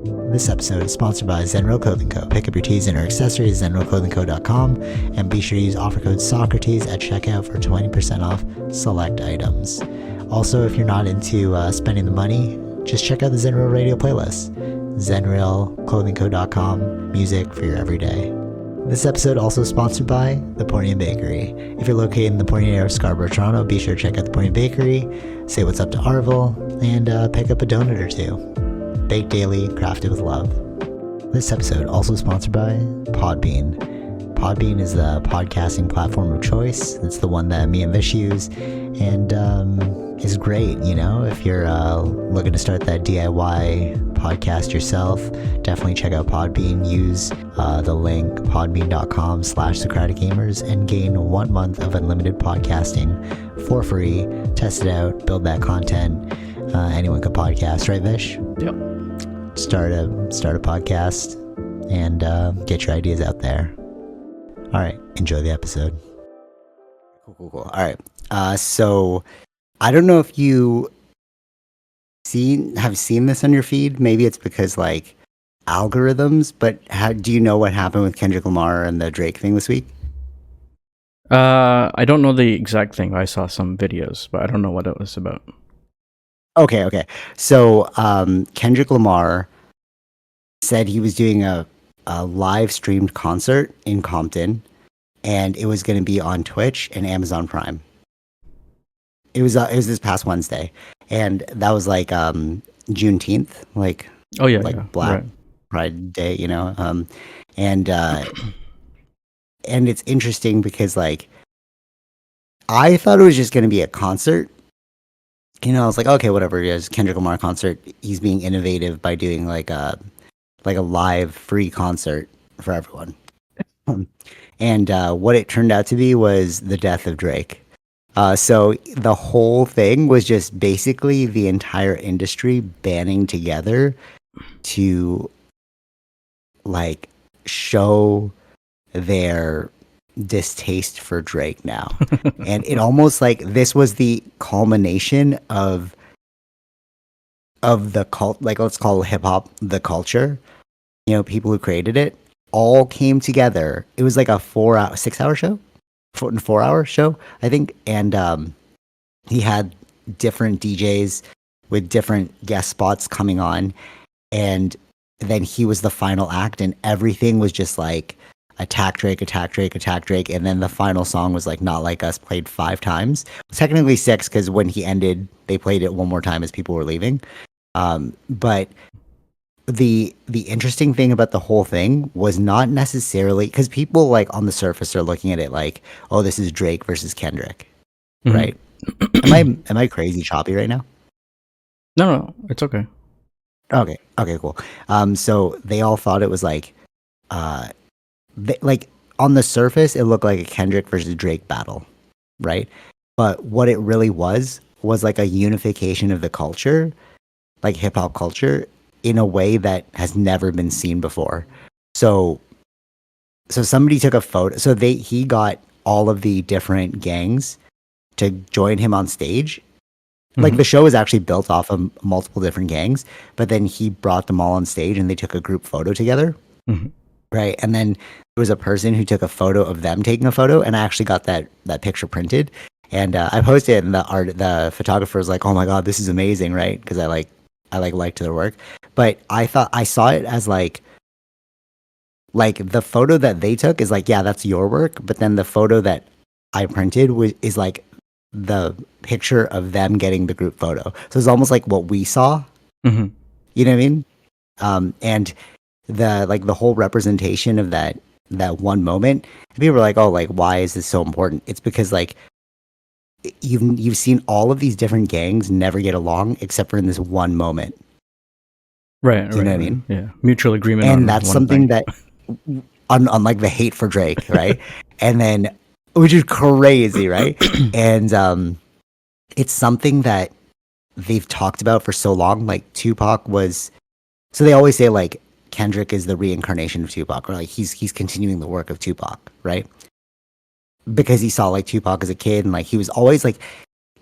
This episode is sponsored by Zenro Clothing Co. Pick up your tees and or accessories at zenroclothingco.com and be sure to use offer code Socrates at checkout for 20% off select items. Also, if you're not into spending the money, just check out the Zenrail radio playlist. zenrailclothingco.com, music for your everyday. This episode also sponsored by The Portian Bakery. If you're located in the Portian area of Scarborough, Toronto, be sure to check out The Portian Bakery, say what's up to Arville, and pick up a donut or two. Baked daily, crafted with love. This episode also sponsored by Podbean. Podbean is the podcasting platform of choice. It's the one that me and Vish use, and is great, you know, if you're looking to start that DIY podcast yourself. Definitely check out Podbean. Use the link podbean.com/SocraticGamers and gain 1 month of unlimited podcasting for free. Test it out, build that content. Anyone could podcast, right, Vish? Yep. Start a podcast and get your ideas out there. All right, enjoy the episode. Cool. All right, so I don't know if you have seen this on your feed. Maybe it's because like algorithms, but do you know what happened with Kendrick Lamar and the Drake thing this week? I don't know the exact thing. I saw some videos, but I don't know what it was about. Okay. So Kendrick Lamar said he was doing a live streamed concert in Compton, and it was going to be on Twitch and Amazon Prime. It was this past Wednesday, and that was like Juneteenth, like Black Pride Day, you know. And it's interesting because like I thought it was just going to be a concert. You know, I was like, okay, whatever it is, Kendrick Lamar concert. He's being innovative by doing like a live free concert for everyone. And what it turned out to be was the death of Drake. So the whole thing was just basically the entire industry banding together to like show their distaste for Drake now. And it almost like this was the culmination of the cult, like let's call hip hop the culture. You know, people who created it all came together. It was like a 6-hour show, 4-hour show, I think. And he had different DJs with different guest spots coming on, and then he was the final act, and everything was just like attack Drake, and then the final song was like Not Like Us, played 5 times. Technically 6, because when he ended, they played it one more time as people were leaving. But the interesting thing about the whole thing was not necessarily because people like on the surface are looking at it like, oh, this is Drake versus Kendrick, right? Am I crazy choppy right now? No, it's okay. Okay, cool. So they all thought it was like, like on the surface, it looked like a Kendrick versus Drake battle, right? But what it really was like a unification of the culture, like hip hop culture, in a way that has never been seen before. So somebody took a photo. So he got all of the different gangs to join him on stage. Like the show is actually built off of multiple different gangs, but then he brought them all on stage and they took a group photo together. Right. And then there was a person who took a photo of them taking a photo, and I actually got that picture printed, and I posted it, and the photographer was like, oh my God, this is amazing. Right. Because I liked their work, but I thought I saw it as like the photo that they took is like, yeah, that's your work. But then the photo that I printed is like the picture of them getting the group photo. So it's almost like what we saw, you know what I mean? And the whole representation of that one moment, people were like, oh, like, why is this so important? It's because like you've seen all of these different gangs never get along except for in this one moment. Right. Do you know what I mean? Yeah. Mutual agreement. And that's something that unlike the hate for Drake, right? And then, which is crazy, right? And it's something that they've talked about for so long. Like Tupac was, so they always say like Kendrick is the reincarnation of Tupac, or like he's continuing the work of Tupac, right? Because he saw like Tupac as a kid, and like he was always like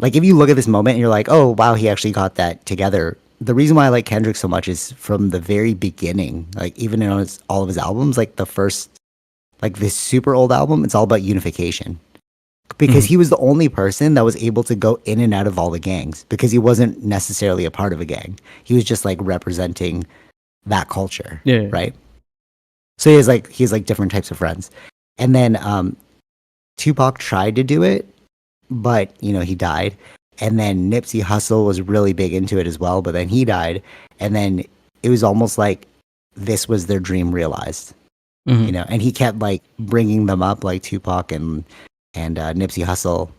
if you look at this moment and you're like, oh wow, he actually got that together the reason why I like Kendrick so much is from the very beginning, like even in all of his albums, like the first, like this super old album, it's all about unification. Because Mhm. he was the only person that was able to go in and out of all the gangs because he wasn't necessarily a part of a gang. He was just like representing that culture, Yeah. right? So he has like different types of friends. And then Tupac tried to do it, but you know, he died. And then Nipsey Hussle was really big into it as well, but then he died. And then it was almost like this was their dream realized, you Mhm. know. And he kept like bringing them up, like Tupac and Nipsey Hussle,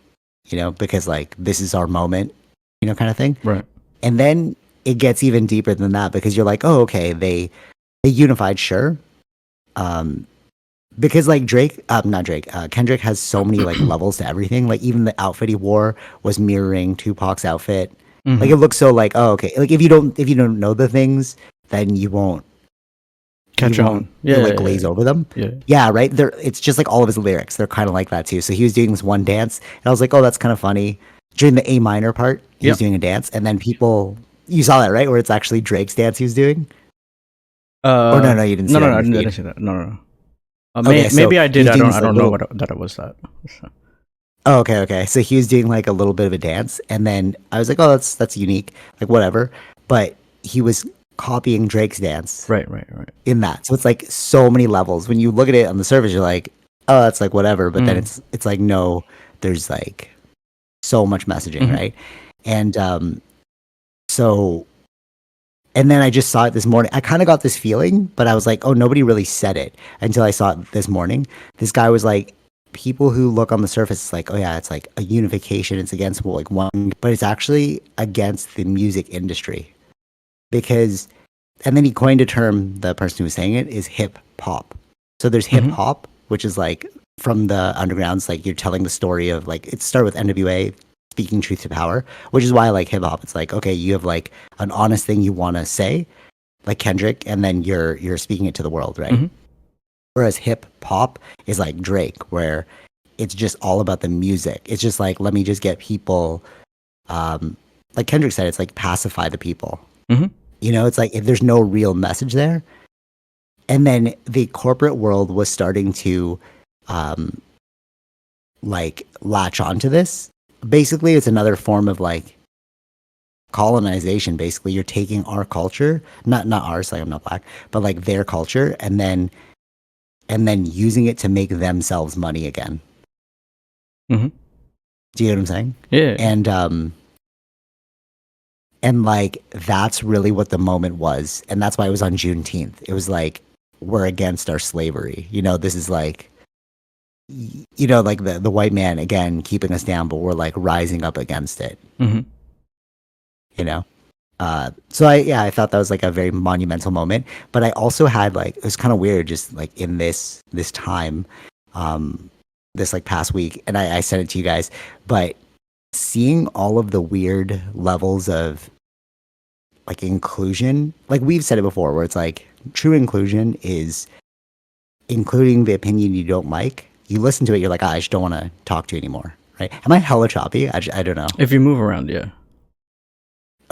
you know, because like this is our moment, you know, kind of thing. Right. And then it gets even deeper than that because you're like, oh, okay, they unified, sure. Um, because like not Drake, Kendrick has so many like levels to everything. Like even the outfit he wore was mirroring Tupac's outfit. Like Mhm. it looks so like, oh, okay. Like if you don't know the things, then you Catch won't on. you'll Yeah. like Yeah. glaze Yeah. over them. Yeah. Yeah, right. There, it's just like all of his lyrics. They're kind of like that too. So he was doing this one dance, and I was like, oh, that's kind of funny. During the A minor part, he was Yep. doing a dance, and then people, you saw that right, where it's actually Drake's dance he was doing. Or no, you didn't No, see that no, on no, I your didn't feed. see that. No, no, no. Okay, so Maybe I he did. was doing I this like don't know little. that it was that. So. Oh, okay. So he was doing like a little bit of a dance, and then I was like, oh, that's unique, like whatever. But he was copying Drake's dance Right. Right. Right. in that. So it's like so many levels. When you look at it on the surface, you're like, oh, that's like whatever. But then Mm. it's like no, there's like so much messaging, Mhm. right? And so and then I just saw it this morning. I kind of got this feeling, but I was like, oh, nobody really said it until I saw it this morning. This guy was like, people who look on the surface, it's like, oh yeah, it's like a unification. It's against well, like one, but it's actually against the music industry because and then he coined a term, the person who was saying it is hip hop. So there's hip Mhm. hop, which is like from the undergrounds, like you're telling the story of like it started with NWA speaking truth to power, which is why I like hip hop. It's like, okay, you have like an honest thing you want to say, like Kendrick, and then you're speaking it to the world, right? Mhm. Whereas hip hop is like Drake, where it's just all about the music. It's just like let me just get people like Kendrick said, it's like pacify the people. Mhm. You know, it's like if there's no real message there. And then the corporate world was starting to um, like latch onto this. Basically, it's another form of like colonization. Basically, you're taking our culture, not ours, like I'm not black, but like their culture, and then using it to make themselves money again. Mhm. Do you know what I'm saying? Yeah. And like that's really what the moment was, and that's why it was on Juneteenth. It was like we're against our slavery. You know, this is like you know, like the white man again keeping us down, but we're like rising up against it. Mhm. You know, so I thought that was like a very monumental moment. But I also had like it was kind of weird, just like in this time, um, this like past week, and I sent it to you guys, but seeing all of the weird levels of like inclusion, like we've said it before, where it's like true inclusion is including the opinion you don't like. You listen to it, you're like, I just don't want to talk to you anymore, right? Am I hella choppy? I don't know. If you move around, yeah.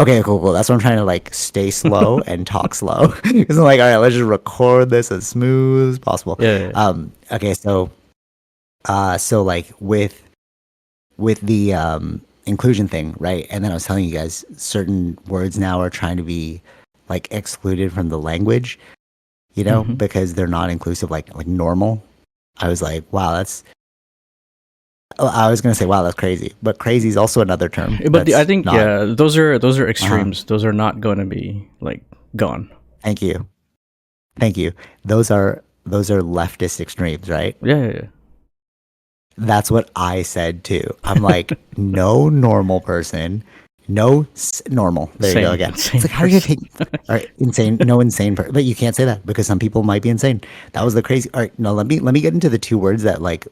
Okay, cool. That's what I'm trying to like stay slow and talk slow. Because I'm like, all right, let's just record this as smooth as possible. Yeah. Okay, so like with the inclusion thing, right? And then I was telling you guys certain words now are trying to be like excluded from the language, you know, Mhm. because they're not inclusive, like normal. I was like, wow, that's. I was gonna say, wow, that's crazy, but crazy is also another term But I that's think not. yeah, those are Uh huh. extremes. Those are not going to be like gone. Thank you, thank you. Those are leftist extremes, right? Yeah. That's what I said too. I'm like, no normal person, normal. There you go Sane, again. It's insane like, how do you take, person. all right, insane, no insane person, but you can't say that because some people might be insane. That was the crazy. All right, no, let me get into the two words that like,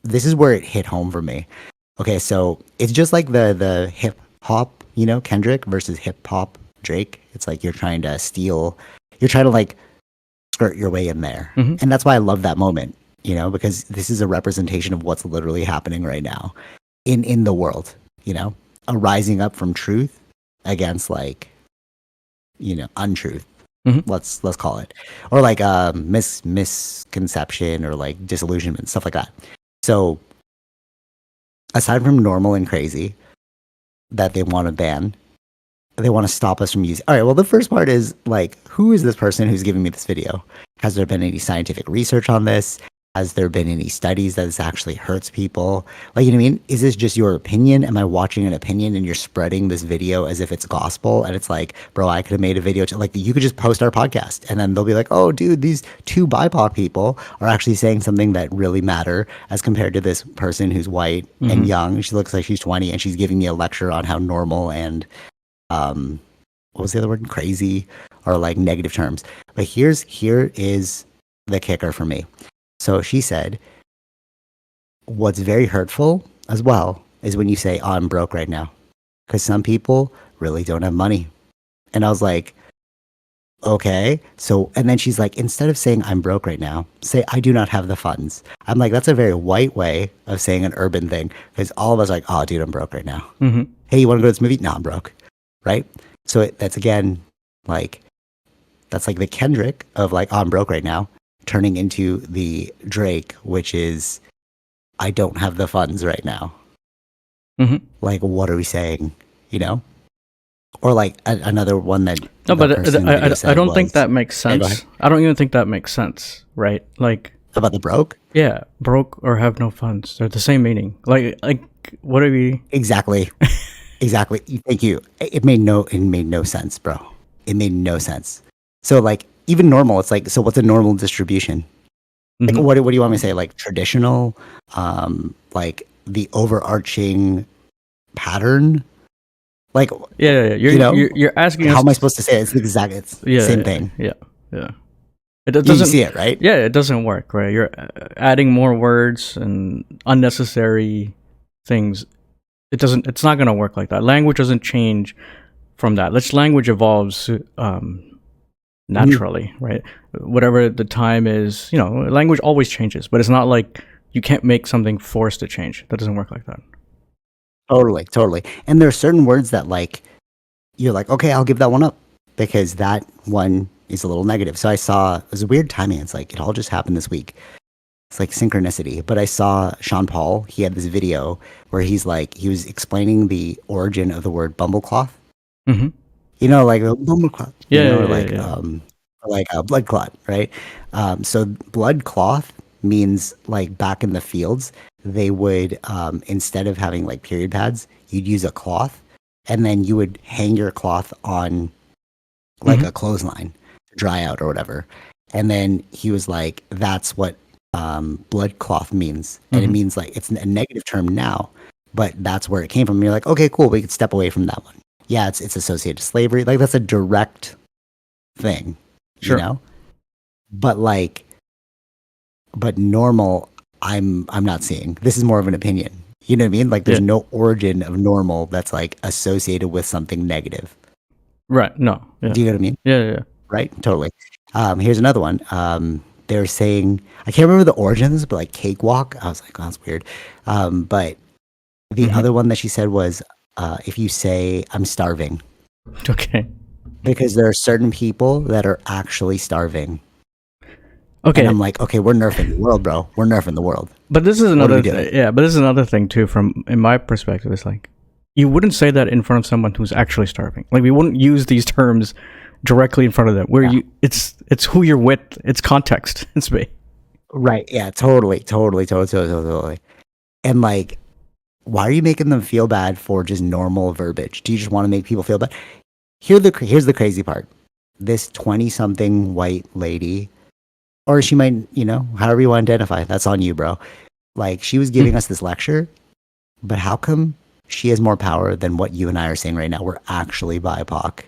this is where it hit home for me. Okay, so it's just like the hip hop, you know, Kendrick versus hip hop Drake. It's like you're trying to like skirt your way in there. Mhm. And that's why I love that moment, you know, because this is a representation of what's literally happening right now in the world, you know, a rising up from truth against like untruth. Hmm. Let's call it, or like misconception or like disillusionment, stuff like that. So aside from normal and crazy that they want to ban, they want to stop us from using. All right, well, the first part is like, who is this person who's giving me this video? Has there been any scientific research on this? Has there been any studies that this actually hurts people? Like, you know what I mean? Is this just your opinion? Am I watching an opinion and you're spreading this video as if it's gospel? And it's like, bro, I could have made a video like you could just post our podcast and then they'll be like, oh, dude, these two BIPOC people are actually saying something that really matter as compared to this person who's white and young. She looks like she's 20 and she's giving me a lecture on how normal and what was the other word? Crazy or like negative terms. But here is the kicker for me. So she said, what's very hurtful as well is when you say, oh, I'm broke right now. Because some people really don't have money. And I was like, okay. So, and then she's like, instead of saying I'm broke right now, say I do not have the funds. I'm like, that's a very white way of saying an urban thing. Because all of us are like, oh, dude, I'm broke right now. Mm-hmm. Hey, you want to go to this movie? No, I'm broke. Right? So that's again, like, that's like the Kendrick of like, oh, I'm broke right now, turning into the Drake, which is, I don't have the funds right now. Mm-hmm. Like, what are we saying? You know? Or like another one that. No, but I don't think that makes Yeah, sense. I don't even think that makes sense, right? Like, about the broke? yeah, broke or have no funds. They're the same meaning. Like what are we? Exactly. Exactly. Thank you. It made no sense, bro. It made no sense. So like even normal, it's like, so what's a normal distribution? Like, Mhm. what do you want me to say? Like traditional, like the overarching pattern? Like, Yeah. You're asking how us. am I supposed to say it? It's the same thing. Yeah. It You doesn't see it, right? Yeah, it doesn't work, right? You're adding more words and unnecessary things. It's not going to work like that. Language doesn't change from that. Language evolves naturally, right? Whatever the time is, language always changes, but it's not like you can't make something forced to change. That doesn't work like that. Totally. And there are certain words that like, you're like, okay, I'll give that one up because that one is a little negative. So I saw, it was a weird timing. It's like, it all just happened this week. It's like synchronicity. But I saw Sean Paul, he had this video where he was explaining the origin of the word bumblecloth. Mm-hmm. You know, like a bumblecloth. Yeah. Like a blood clot, right? So blood cloth means like back in the fields, they would, instead of having like period pads, you'd use a cloth and then you would hang your cloth on like a clothesline to dry out or whatever. And then he was like, that's what blood cloth means. And it means like, it's a negative term now, but that's where it came from. And you're like, okay, cool. We could step away from that one. Yeah, it's associated to slavery. Like that's a direct thing, Sure. you know? But normal, I'm not seeing. This is more of an opinion. You know what I mean? Like there's no origin of normal that's like associated with something negative. Right. No. Yeah. Do you know what I mean? Yeah. Right? Totally. Here's another one. They're saying, I can't remember the origins, but like cakewalk. I was like, oh, that's weird. But the other one that she said was, if you say I'm starving. Okay. Because there are certain people that are actually starving. Okay. And I'm like, okay, we're nerfing the world, bro. We're nerfing the world. But this is another doing? yeah, but this is another thing too in my perspective. It's like you wouldn't say that in front of someone who's actually starving. Like we wouldn't use these terms directly in front of them. It's who you're with, it's context. It's me. Right. Yeah, totally. And like, why are you making them feel bad for just normal verbiage? Do you just want to make people feel bad? Here's the crazy part. This 20-something white lady, or she might, however you want to identify, that's on you, bro. Like, she was giving us this lecture, but how come she has more power than what you and I are saying right now? We're actually BIPOC.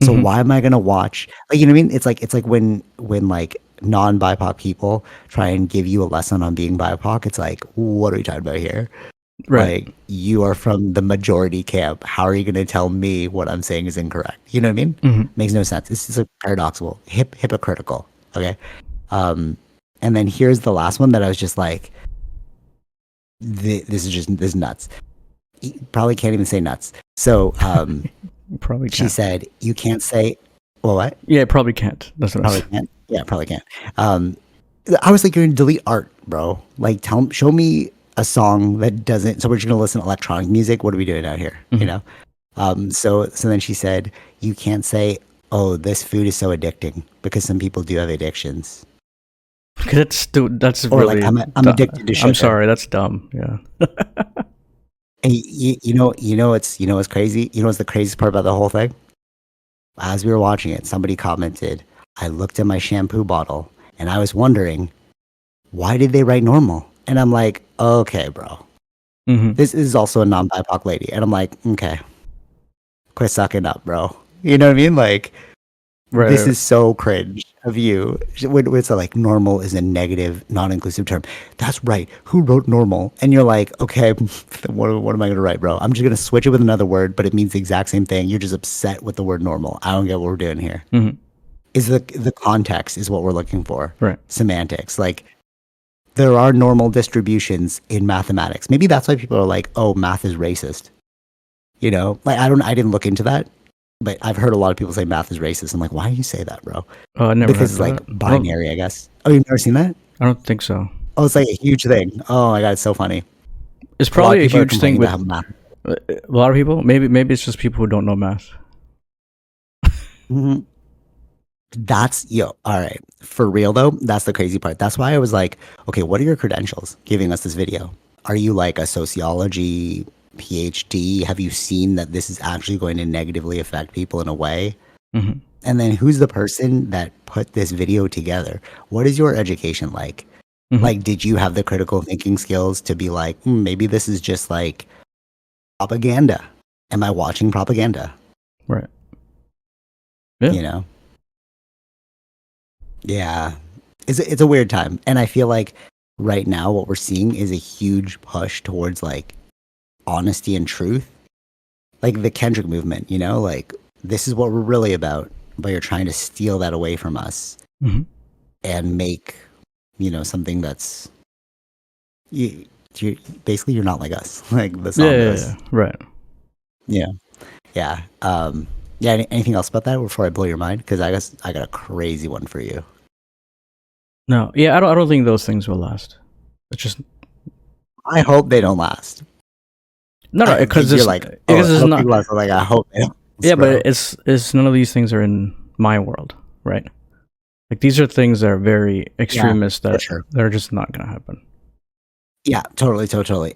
So why am I going to watch? Like, you know what I mean? It's like when like non-BIPOC people try and give you a lesson on being BIPOC, it's like, what are we talking about here? Right. Like, you are from the majority camp. How are you going to tell me what I'm saying is incorrect? You know what I mean? Makes no sense. This is a paradoxical, hypocritical. Okay. And then here's the last one that I was just like, this is nuts. You probably can't even say nuts. So, Probably She can't. said, "You can't say." Well, what? Yeah, it probably can't. That's what I Probably said. can't. Yeah, probably can't. I was like, you're gonna delete art, bro. Like, show me a song that doesn't. So we're just gonna listen to electronic music. What are we doing out here? You Mhm. know. So then she said, you can't say, "Oh, this food is so addicting," because some people do have addictions. That's Or like, really. I'm addicted to I'm sugar. sorry, that's dumb. Yeah. And you know what's crazy? You know what's the craziest part about the whole thing? As we were watching it, somebody commented, "I looked at my shampoo bottle and I was wondering, why did they write normal?" And I'm like, okay, bro. Hmm. This is also a non-BIPOC lady. And I'm like, okay, quit sucking up, bro. You know what I mean? Like, Right, this right. is so cringe of you. When it's like normal is a negative, non-inclusive term. That's right. Who wrote normal? And you're like, okay, then what am I going to write, bro? I'm just going to switch it with another word, but it means the exact same thing. You're just upset with the word normal. I don't get what we're doing here. Hmm. Is the context is what we're looking for. Right. Semantics. Like, there are normal distributions in mathematics. Maybe that's why people are like, "Oh, math is racist." You know, like I didn't look into that, but I've heard a lot of people say math is racist. I'm like, why do you say that, bro? Oh, I never Because heard it's of like that. binary, I guess. Oh, you've never seen that? I don't think so. Oh, it's like a huge thing. Oh my god, it's so funny. It's A lot of probably a people are huge thing complaining about with how math. a lot of people. Maybe it's just people who don't know math. Mhm. That's yo. All right, for real though. That's the crazy part. That's why I was like, okay, what are your credentials giving us this video? Are you like a sociology PhD? Have you seen that this is actually going to negatively affect people in a way? Hmm. And then who's the person that put this video together? What is your education like? Hmm. Like, did you have the critical thinking skills to be like, maybe this is just like propaganda? Am I watching propaganda? Right. Yeah. You know? Yeah. It's a weird time. And I feel like right now what we're seeing is a huge push towards like honesty and truth. Like the Kendrick movement, you know, like this is what we're really about, but you're trying to steal that away from us Hmm. and make, something that's you, you basically you're not like us. Like the Yeah, song yeah, goes. yeah. Right. Yeah. Yeah. Yeah, anything else about that before I blow your mind? Because I guess I got a crazy one for you. No. Yeah, I don't think those things will last. It's just I hope they don't last. no, because You're like, oh, because I it's hope not. people last. I'm like, I hope they don't last, Yeah, but bro. it's none of these things are in my world, right? Like these are things that are very Yeah, extremist for that sure. they're just not gonna happen. Yeah, totally, totally.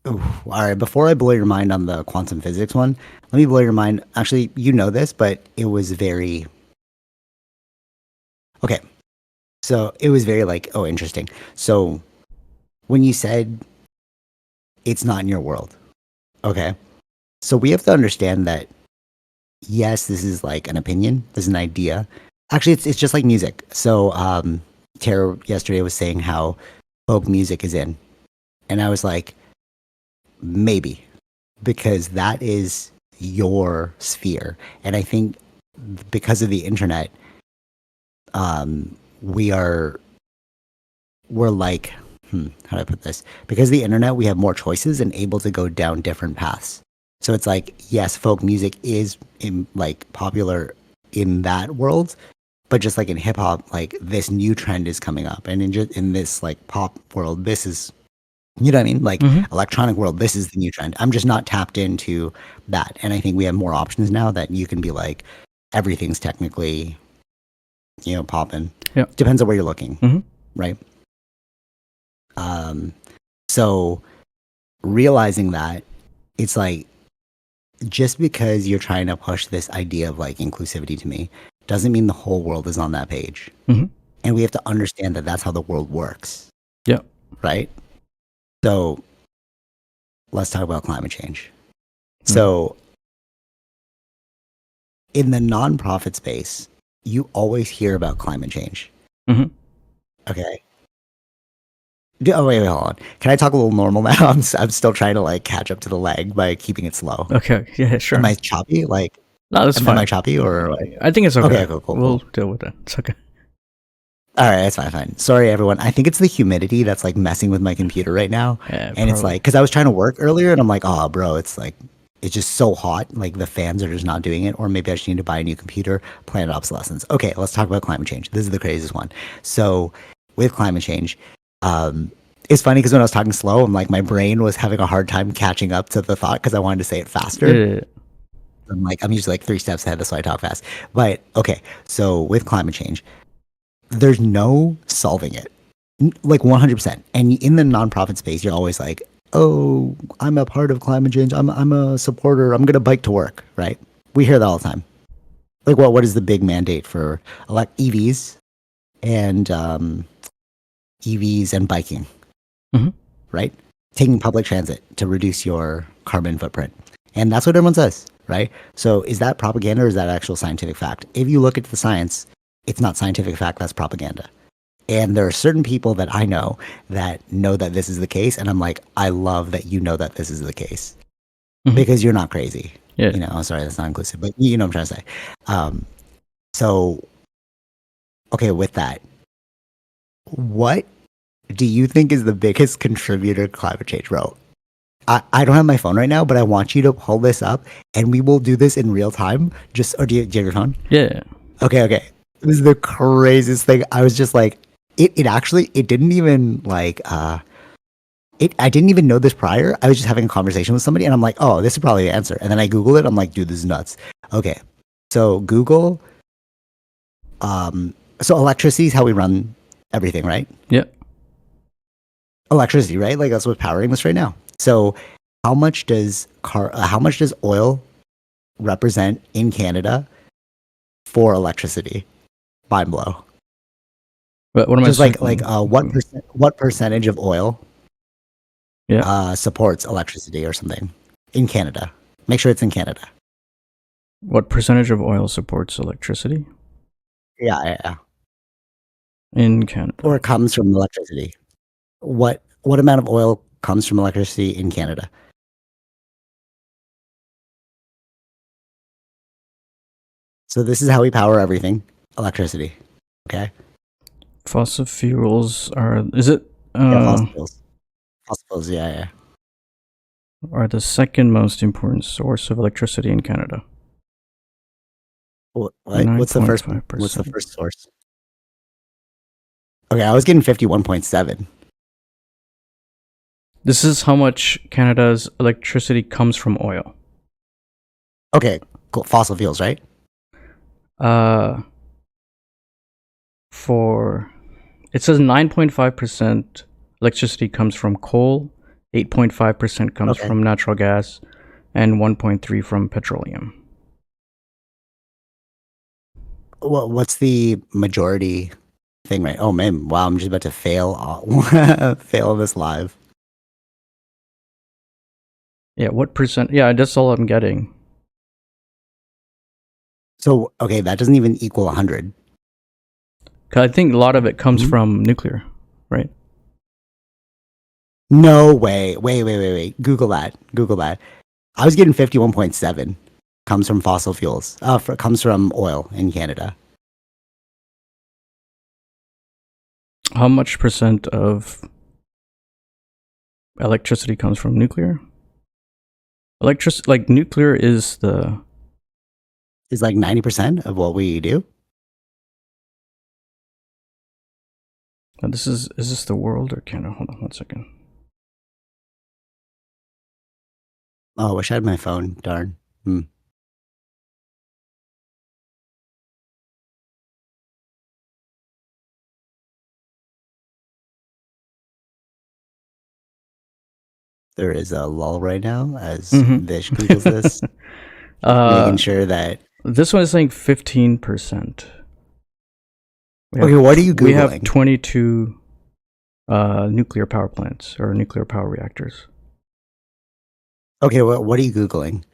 Ooh, all right, before I blow your mind on the quantum physics one, let me blow your mind. Actually, you know this, but it was very okay. So it was very like, oh, interesting. So when you said it's not in your world, okay. So we have to understand that yes, this is like an opinion, this is an idea. Actually, it's just like music. So Tara yesterday was saying how folk music is in, and I was like, maybe because that is your sphere, and I think because of the internet, we are we're like, how do I put this? Because of the internet, we have more choices and able to go down different paths. So it's like, yes, folk music is like popular in that world, but just like in hip hop, like this new trend is coming up, and in this like pop world, this is, you know what I mean? Like Hmm. electronic world, this is the new trend. I'm just not tapped into that, and I think we have more options now that you can be like, everything's technically, popping. Yeah. Depends on where you're looking, Hmm. right? Um, so realizing that it's like just because you're trying to push this idea of like inclusivity to me doesn't mean the whole world is on that page. Hmm. And we have to understand that that's how the world works, Yeah. right? So let's talk about climate change. Hmm. So in the nonprofit space, you always hear about climate change. Hmm. Okay. Oh, wait, hold on. Can I talk a little normal now? I'm still trying to like catch up to the lag by keeping it slow. Okay. Yeah. Am Sure. I choppy? Like, No, that's am I fine. choppy or like? I think it's okay. Okay, cool, cool, We'll cool. deal with it. It's okay. All right, that's fine, fine. Sorry, everyone. I think it's the humidity that's like messing with my computer right now, Yeah. and it's Probably. like because I was trying to work earlier, and I'm like, oh, bro, it's like it's just so hot, like the fans are just not doing it, or maybe I just need to buy a new computer, planned obsolescence. Okay, let's talk about climate change. This is the craziest one. So with climate change, um, it's funny because when I was talking slow, I'm like my brain was having a hard time catching up to the thought because I wanted to say it faster. Yeah. I'm usually like 3 steps ahead, that's why I talk fast. But okay, so with climate change, there's no solving it, like 100%. And in the nonprofit space, you're always like, oh, I'm a part of climate change. I'm a supporter. I'm gonna bike to work, right? We hear that all the time. Like, what is the big mandate for EVs and EVs and biking, Mhm. right? Taking public transit to reduce your carbon footprint. And that's what everyone says, right? So is that propaganda or is that actual scientific fact? If you look at the science, it's not scientific fact, that's propaganda. And there are certain people that I know that this is the case. And I'm like, I love that you know that this is the case Mhm. because you're not crazy. Yeah. You know, I'm sorry, that's not inclusive, but you know what I'm trying to say. So, okay, with that, what do you think is the biggest contributor to climate change, bro? I don't have my phone right now, but I want you to pull this up and we will do this in real time. Or do you have your phone? Yeah. Okay. This is the craziest thing. I was just like, it actually, it didn't even like, I didn't even know this prior. I was just having a conversation with somebody and I'm like, oh, this is probably the answer. And then I Googled it. I'm like, dude, this is nuts. Okay. So Google, so electricity is how we run everything, right? Yeah. Electricity, right? Like that's what's powering this right now. So how much does oil represent in Canada for electricity? Mind blow. But what am I Just saying? what percentage of oil Yeah. supports electricity or something in Canada? Make sure it's in Canada. What percentage of oil supports electricity Yeah. in Canada? Or comes from electricity. What amount of oil comes from electricity in Canada? So this is how we power everything, electricity. Okay. Fossil fuels are. Is it? Yeah, fossil fuels. Fossil fuels. Yeah. Are the second most important source of electricity in Canada. What? What's the first one? 9.5%. What's the first source? Okay, I was getting 51.7. This is how much Canada's electricity comes from oil. Okay, cool. Fossil fuels, right? It says 9.5% electricity comes from coal, 8.5% comes from natural gas, and 1.3% from petroleum. What's the majority thing, right? Oh man, wow! I'm just about to fail this live. Yeah, what percent? Yeah, that's all I'm getting. So okay, that doesn't even equal 100. 'Cause I think a lot of it comes from nuclear, right? No way. Wait. Google that. I was getting 51.7. Comes from fossil fuels. Comes from oil in Canada. How much percent of electricity comes from nuclear? Nuclear is like 90% of what we do. Is this the world or Canada? Hold on 1 second. Oh, I wish I had my phone. Darn. There is a lull right now as Vish Googles this. Making sure that... This one is saying 15%. Okay, what are you Googling? We have 22 nuclear power plants or nuclear power reactors. Okay, what are you Googling?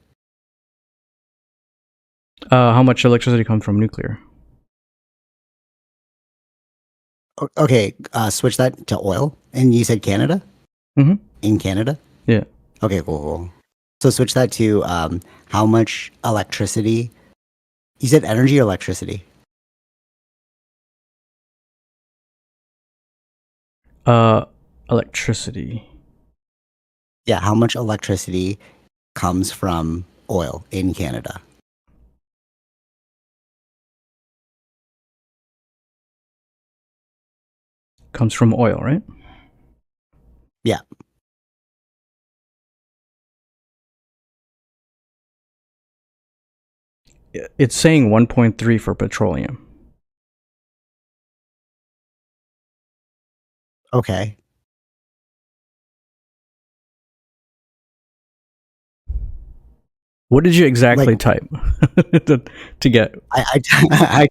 How much electricity comes from nuclear? Okay, switch that to oil. And you said Canada? In Canada? Yeah. Okay, cool. So switch that to how much electricity... You said energy or electricity? Electricity. Yeah, how much electricity comes from oil in Canada? Comes from oil, right? Yeah. It's saying 1.3 for petroleum. Okay. What did you exactly Like type to get? I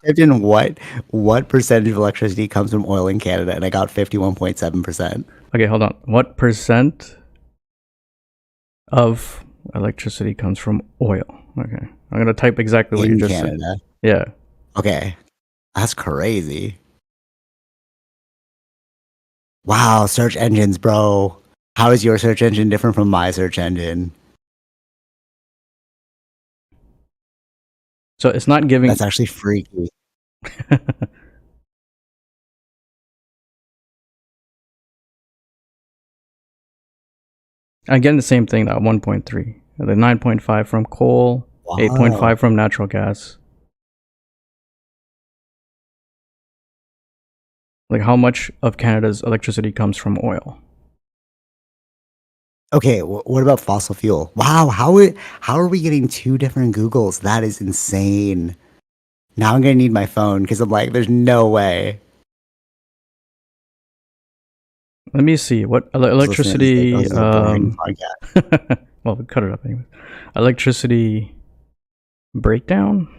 typed in what percentage of electricity comes from oil in Canada, and I got 51.7% Okay, hold on. What percent of electricity comes from oil? Okay, I'm gonna type exactly what you in just said. Canada. Yeah. Okay, that's crazy. Wow, search engines, bro. How is your search engine different from my search engine? So it's not giving. That's actually freaky. I'm getting the same thing, that 1.3. The 9.5 from coal, 8.5 Wow. from natural gas. Like, how much of Canada's electricity comes from oil? Okay, what about fossil fuel? Wow, how are we getting two different Googles? That is insane. Now I'm gonna need my phone because I'm like, there's no way. Let me see. What I was listening to this like, oh, electricity? this is a boring podcast. Well, we cut it up anyway. Electricity breakdown.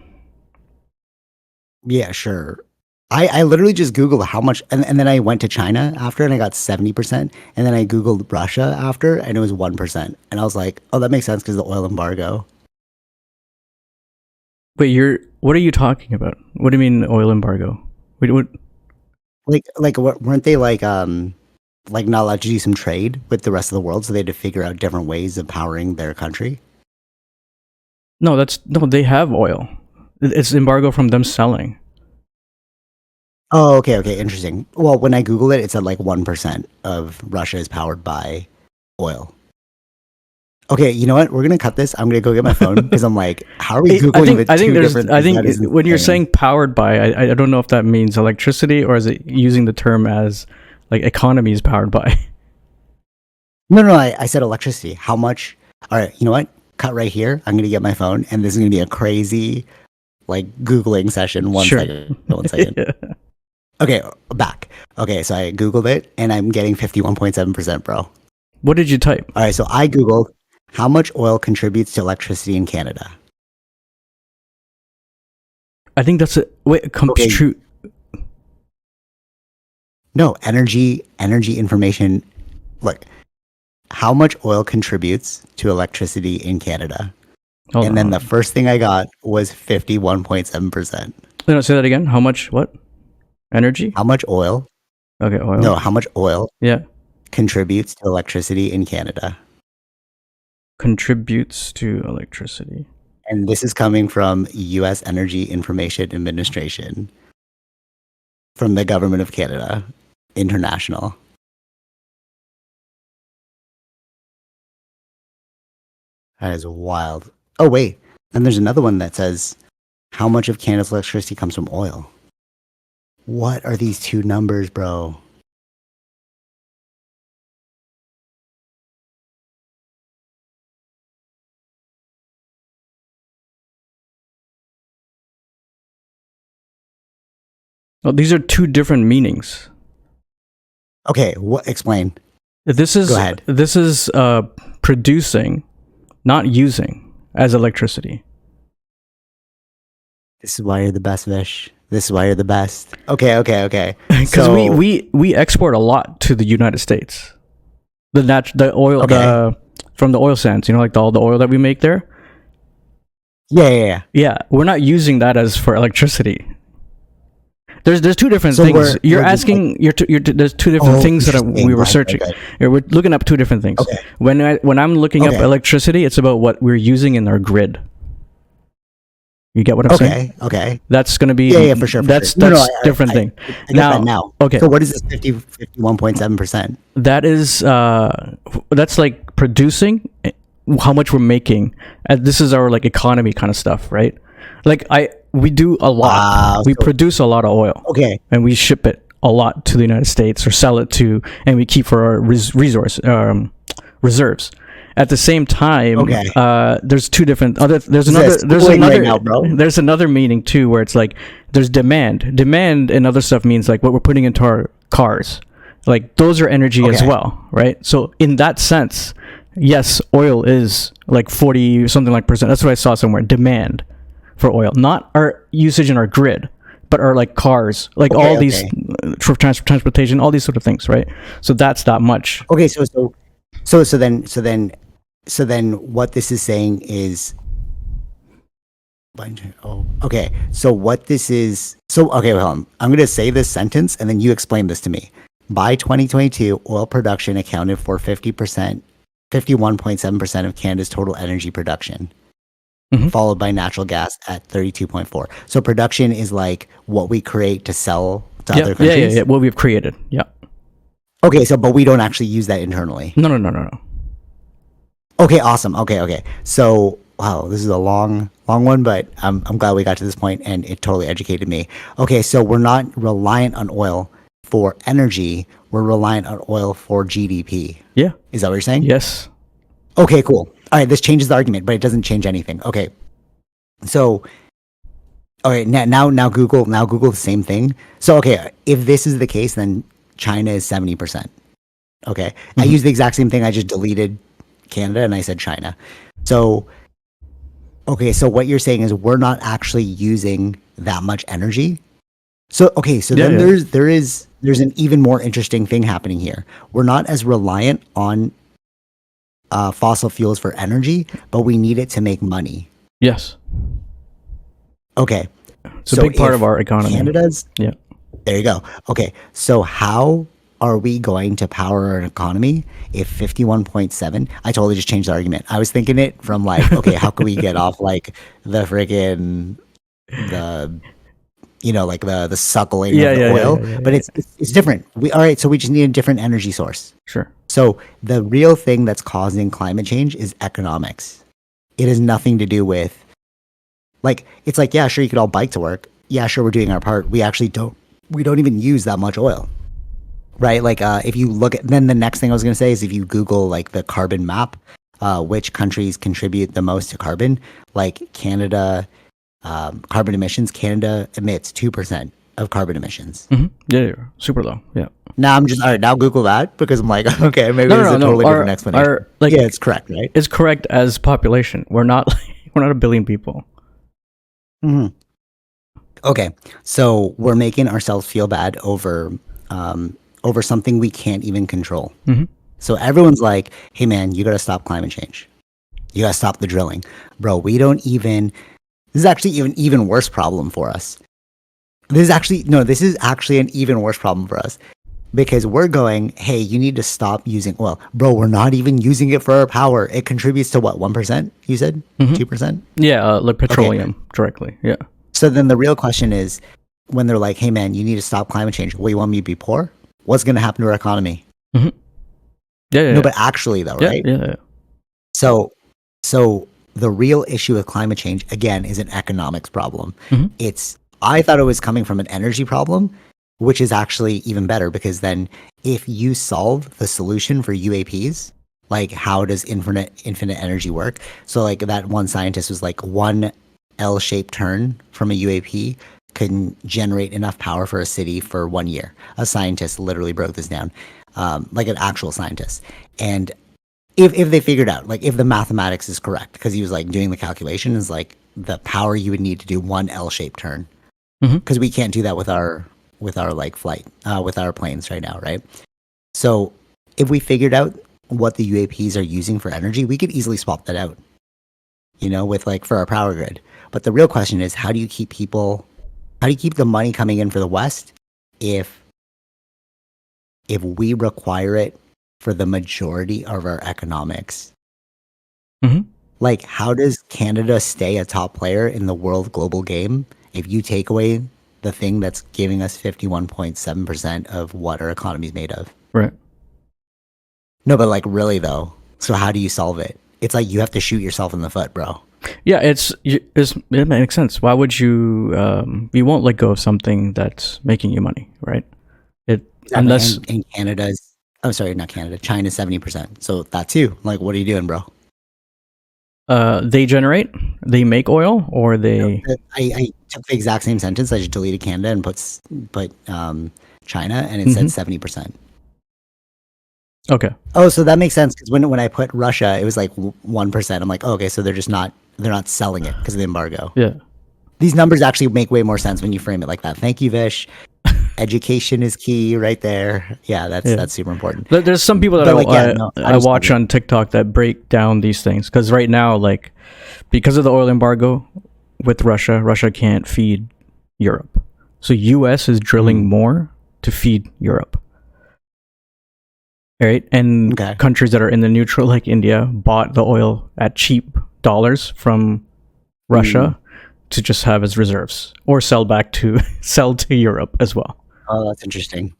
Yeah, sure. I literally just Googled how much, and then I went to China after and I got 70%. And then I Googled Russia after and it was 1%. And I was like, oh, that makes sense because the oil embargo. Wait, what are you talking about? What do you mean oil embargo? Wait, what? Weren't they like not allowed to do some trade with the rest of the world? So they had to figure out different ways of powering their country. No, no. They have oil. It's embargo from them selling. Oh, okay, okay, interesting. Well, when I Googled it, it said like 1% of Russia is powered by oil. Okay, you know what? We're gonna cut this. I'm gonna go get my phone because I'm like, how are we googling with two different? I things? think That is when you're insane. saying powered by, I don't know if that means electricity or is it using the term as like economy is powered by. No, I said electricity. How much? All right, you know what? Cut right here. I'm gonna get my phone, and this is gonna be a crazy like googling session. One Sure. second. One second. Yeah. Okay, back. Okay, so I googled it, and I'm getting 51.7%, bro. What did you type? All right, so I googled how much oil contributes to electricity in Canada. I think that's it. Wait, Okay, true. no, energy information. Look, how much oil contributes to electricity in Canada? Hold And on. then the first thing I got was 51.7%. No, say that again. How much? What? Energy? How much oil? Okay, oil. No, how much oil Yeah. contributes to electricity in Canada? Contributes to electricity. And this is coming from US Energy Information Administration from the Government of Canada International. That is wild. Oh, wait. And there's another one that says how much of Canada's electricity comes from oil. What are these two numbers, bro? Oh, these are two different meanings. Okay, what? Explain. This Go ahead. is producing, not using as electricity. This is why you're the best, Vish. This is why you're the best. Okay. Because So, we export a lot to the United States. The oil okay. from the oil sands, like all the oil that we make there. Yeah. Yeah, we're not using that as for electricity. There's two different So things. You're we're just asking. There's two different oh, things that interesting. we were Right, searching. right. Yeah, we're looking up two different things. Okay. When I'm looking up Okay. electricity, it's about what we're using in our grid. You get what I'm saying? Okay. That's going to be Yeah, for sure. that's No, different thing. I get that now. Okay. So what is this 51.7%? That is that's like producing how much we're making. And this is our like economy kind of stuff, right? Like we do a lot. We produce a lot of oil. Okay. And we ship it a lot to the United States or sell it to, and we keep for our reserves. At the same time, there's two different there's another meaning too, where it's like there's demand and other stuff means like what we're putting into our cars, like those are energy as well, right? So in that sense, yes, oil is like 40 something like percent. That's what I saw somewhere. Demand for oil, not our usage in our grid, but our like cars, like all these for transportation, all these sort of things, right? So that's that much. Okay, so then what this is saying is, so what this is, hold on. I'm going to say this sentence and then you explain this to me. By 2022, oil production accounted for 51.7% of Canada's total energy production, followed by natural gas at 32.4. So production is like what we create to sell to other countries? Yeah, what we've created, yeah. Okay, but we don't actually use that internally? No. Okay, awesome. Okay. So, wow, this is a long one, but I'm glad we got to this point and it totally educated me. Okay, so we're not reliant on oil for energy. We're reliant on oil for GDP. Yeah. Is that what you're saying? Yes. Okay, cool. All right, this changes the argument, but it doesn't change anything. Okay. So, now Google the same thing. So, okay, if this is the case, then China is 70%. Okay. I used the exact same thing. I just deleted Canada and I said China. So what you're saying is we're not actually using that much energy. Then there's an even more interesting thing happening here. We're not as reliant on fossil fuels for energy, but we need it to make money. Yes. Okay. It's a big part of our economy. Canada's. Yeah. There you go. Okay. So how are we going to power an economy if 51.7? I totally just changed the argument. I was thinking it from like, okay, how can we get off like the friggin' the suckling of the oil? But it's different. So we just need a different energy source. Sure. So the real thing that's causing climate change is economics. It has nothing to do with like, it's like, yeah, sure, you could all bike to work. Yeah, sure, we're doing our part. We don't even use that much oil. Right, like if you look at, then the next thing I was going to say is if you Google like the carbon map, which countries contribute the most to carbon, like Canada, carbon emissions, Canada emits 2% of carbon emissions. Yeah, super low. Yeah. Now I'm just now Google that because I'm like, okay, maybe there's a totally different explanation. Yeah, it's correct, right? It's correct as population. We're not a billion people. Okay, so we're making ourselves feel bad over something we can't even control. So everyone's like, hey man, you got to stop climate change. You got to stop the drilling. Bro, this is actually an even worse problem for us. This is actually an even worse problem for us because we're going, hey, you need to stop using oil. Bro, we're not even using it for our power. It contributes to what, 1%, you said? 2%? Yeah, like petroleum directly, yeah. So then the real question is, when they're like, hey man, you need to stop climate change. Well, you want me to be poor? What's going to happen to our economy? Yeah. But actually though, right? Yeah. So the real issue with climate change, again, is an economics problem. I thought it was coming from an energy problem, which is actually even better because then if you solve the solution for UAPs, like how does infinite energy work? So like that one scientist was like one L-shaped turn from a UAP can generate enough power for a city for 1 year. A scientist literally broke this down, like an actual scientist. And if they figured out, like if the mathematics is correct, because he was like doing the calculation, is like the power you would need to do one L-shaped turn, because we can't do that with our like flight, with our planes right now, right? So if we figured out what the UAPs are using for energy, we could easily swap that out, with like for our power grid. But the real question is, how do you keep the money coming in for the West if we require it for the majority of our economics? Like, how does Canada stay a top player in the world global game if you take away the thing that's giving us 51.7% of what our economy is made of? Right. No, but like really though. So how do you solve it? It's like you have to shoot yourself in the foot, bro. Yeah, it makes sense. Why would you? You won't let go of something that's making you money, right? It Exactly. unless And Canada's, oh, sorry, not Canada, China's 70%. So that too. Like, what are you doing, bro? they make oil, or No, they. I took the exact same sentence. I just deleted Canada and put China, and it said Mhm. 70%. Okay. Oh, so that makes sense because when I put Russia, it was like 1%. I'm like, oh, okay, so they're not selling it because of the embargo. Yeah. These numbers actually make way more sense when you frame it like that. Thank you, Vish. Education is key right there. Yeah, Yeah. that's super important. There's some people that But like, yeah, no, I watch on TikTok that break down these things, because right now, like, because of the oil embargo with Russia, Russia can't feed Europe, so U.S. is drilling more to feed Europe. Right, and Okay. countries that are in the neutral, like India, bought the oil at cheap dollars from Russia to just have as reserves, or sell to Europe as well. Oh, that's interesting.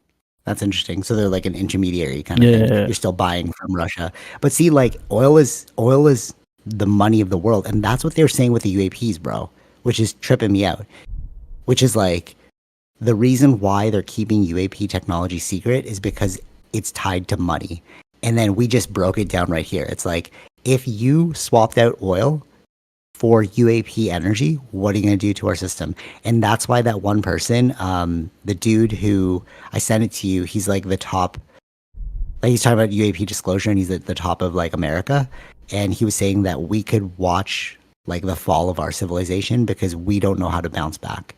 That's interesting. So they're like an intermediary kind of thing. Yeah. You're still buying from Russia. But see, like oil is the money of the world. And that's what they're saying with the UAPs, bro, which is tripping me out. Which is like the reason why they're keeping UAP technology secret is because it's tied to money. And then we just broke it down right here. It's like if you swapped out oil for UAP energy, what are you going to do to our system? And that's why that one person, the dude who I sent it to you, he's like the top, like he's talking about UAP disclosure and he's at the top of like America. And he was saying that we could watch like the fall of our civilization because we don't know how to bounce back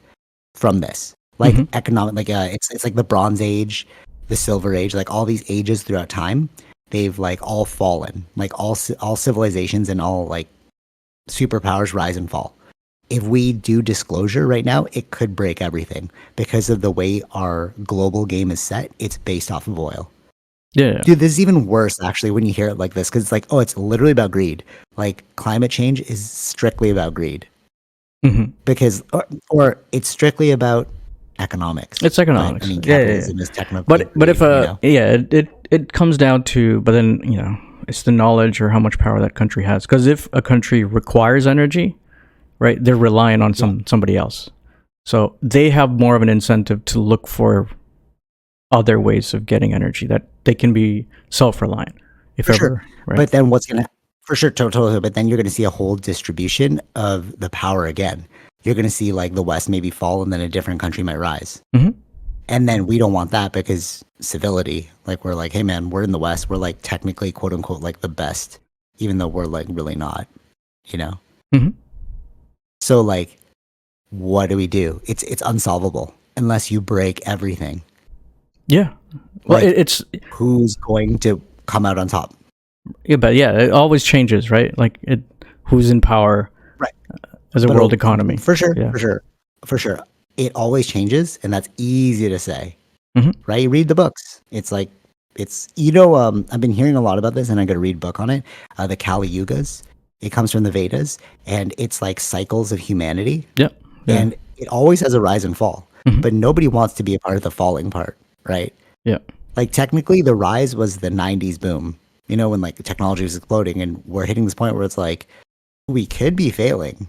from this. Like economic, like it's like the Bronze Age, the Silver Age, like all these ages throughout time, they've like all fallen. Like all civilizations and all like superpowers rise and fall. If we do disclosure right now, it could break everything because of the way our global game is set. It's based off of oil. Yeah. Dude, this is even worse actually when you hear it like this because it's like, oh, it's literally about greed. Like climate change is strictly about greed because, or it's strictly about economics. It's economics. But, I mean, Yeah, capitalism is technically. but if greed, you know? it comes down to, but then it's the knowledge or how much power that country has. Because if a country requires energy, right, they're relying on somebody else, so they have more of an incentive to look for other ways of getting energy that they can be self-reliant, if For ever. sure. Right? But then what's gonna for sure totally. But then you're gonna see a whole distribution of the power again. You're gonna see like the West maybe fall and then a different country might rise. And then we don't want that because civility. Like we're like, hey man, we're in the West. We're like technically quote unquote like the best, even though we're like really not. You know. So like, what do we do? It's unsolvable unless you break everything. Yeah. Well, Like, it's who's going to come out on top? but it always changes, right? Like who's in power, Right. as a But world economy. For sure, Yeah. for sure. It always changes, and that's easy to say, right? You read the books. It's like I've been hearing a lot about this, and I got to read a book on it. The Kali Yugas. It comes from the Vedas, and it's like cycles of humanity, Yeah. and it always has a rise and fall. But nobody wants to be a part of the falling part, right? Yeah. Like technically, the rise was the '90s boom. You know, when like the technology was exploding, and we're hitting this point where it's like we could be failing.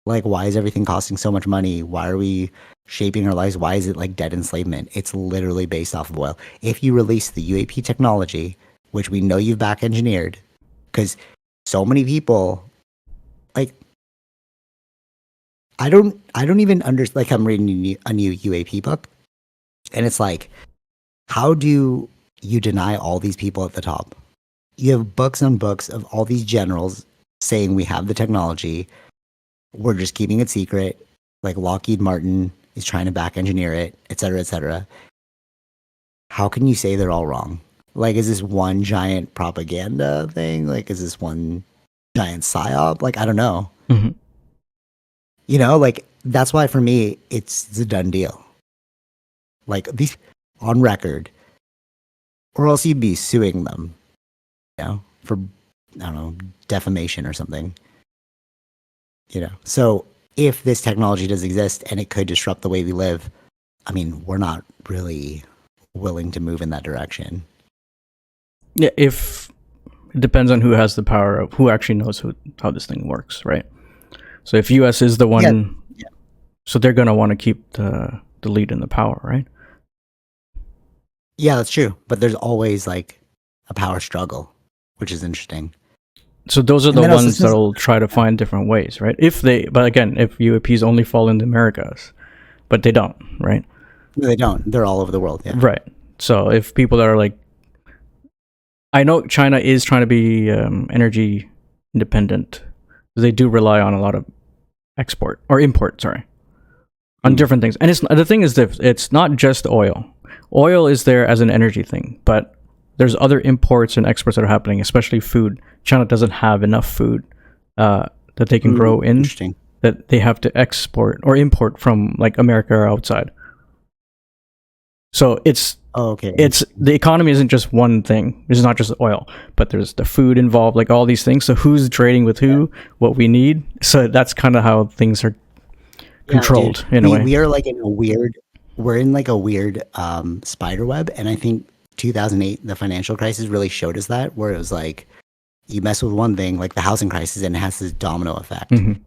Like, why is everything costing so much money? Why are we shaping our lives? Why is it like dead enslavement? It's literally based off of oil. If you release the UAP technology, which we know you've back engineered, because so many people, like, I don't even understand. Like, I'm reading a new UAP book, and it's like, how do you deny all these people at the top? You have books on books of all these generals saying we have the technology. We're just keeping it secret. Like Lockheed Martin is trying to back engineer it, et cetera, et cetera. How can you say they're all wrong? Like, is this one giant propaganda thing? Like, is this one giant psyop? Like, I don't know. You know, like, that's why for me, it's a done deal. Like, these on record, or else you'd be suing them, you know, for, I don't know, defamation or something. You know, so if this technology does exist and it could disrupt the way we live, I mean, we're not really willing to move in that direction. Yeah, if it depends on who has the power of who actually knows how this thing works, right? So if US is the one, Yeah. so they're gonna want to keep the lead in the power, right? Yeah, that's true. But there's always like a power struggle, which is interesting. So those are And the then also ones since that'll try to find different ways, right? But again, if UAPs only fall in the Americas, but they don't, right? they don't, they're all over the world. Yeah. Right. So if people that are like, I know China is trying to be energy independent. They do rely on a lot of export or import, sorry, on different things. And the thing is that it's not just oil. Oil is there as an energy thing, but there's other imports and exports that are happening, especially food. China doesn't have enough food that they can grow in, Interesting. that they have to export or import from like America or outside. So it's the economy isn't just one thing. It's not just oil, but there's the food involved, like all these things. So who's trading with who, what we need. So that's kind of how things are controlled in a way. We are like we're in like a weird spider web. And I think 2008, the financial crisis really showed us that, where it was like, you mess with one thing, like the housing crisis, and it has this domino effect. Mm-hmm.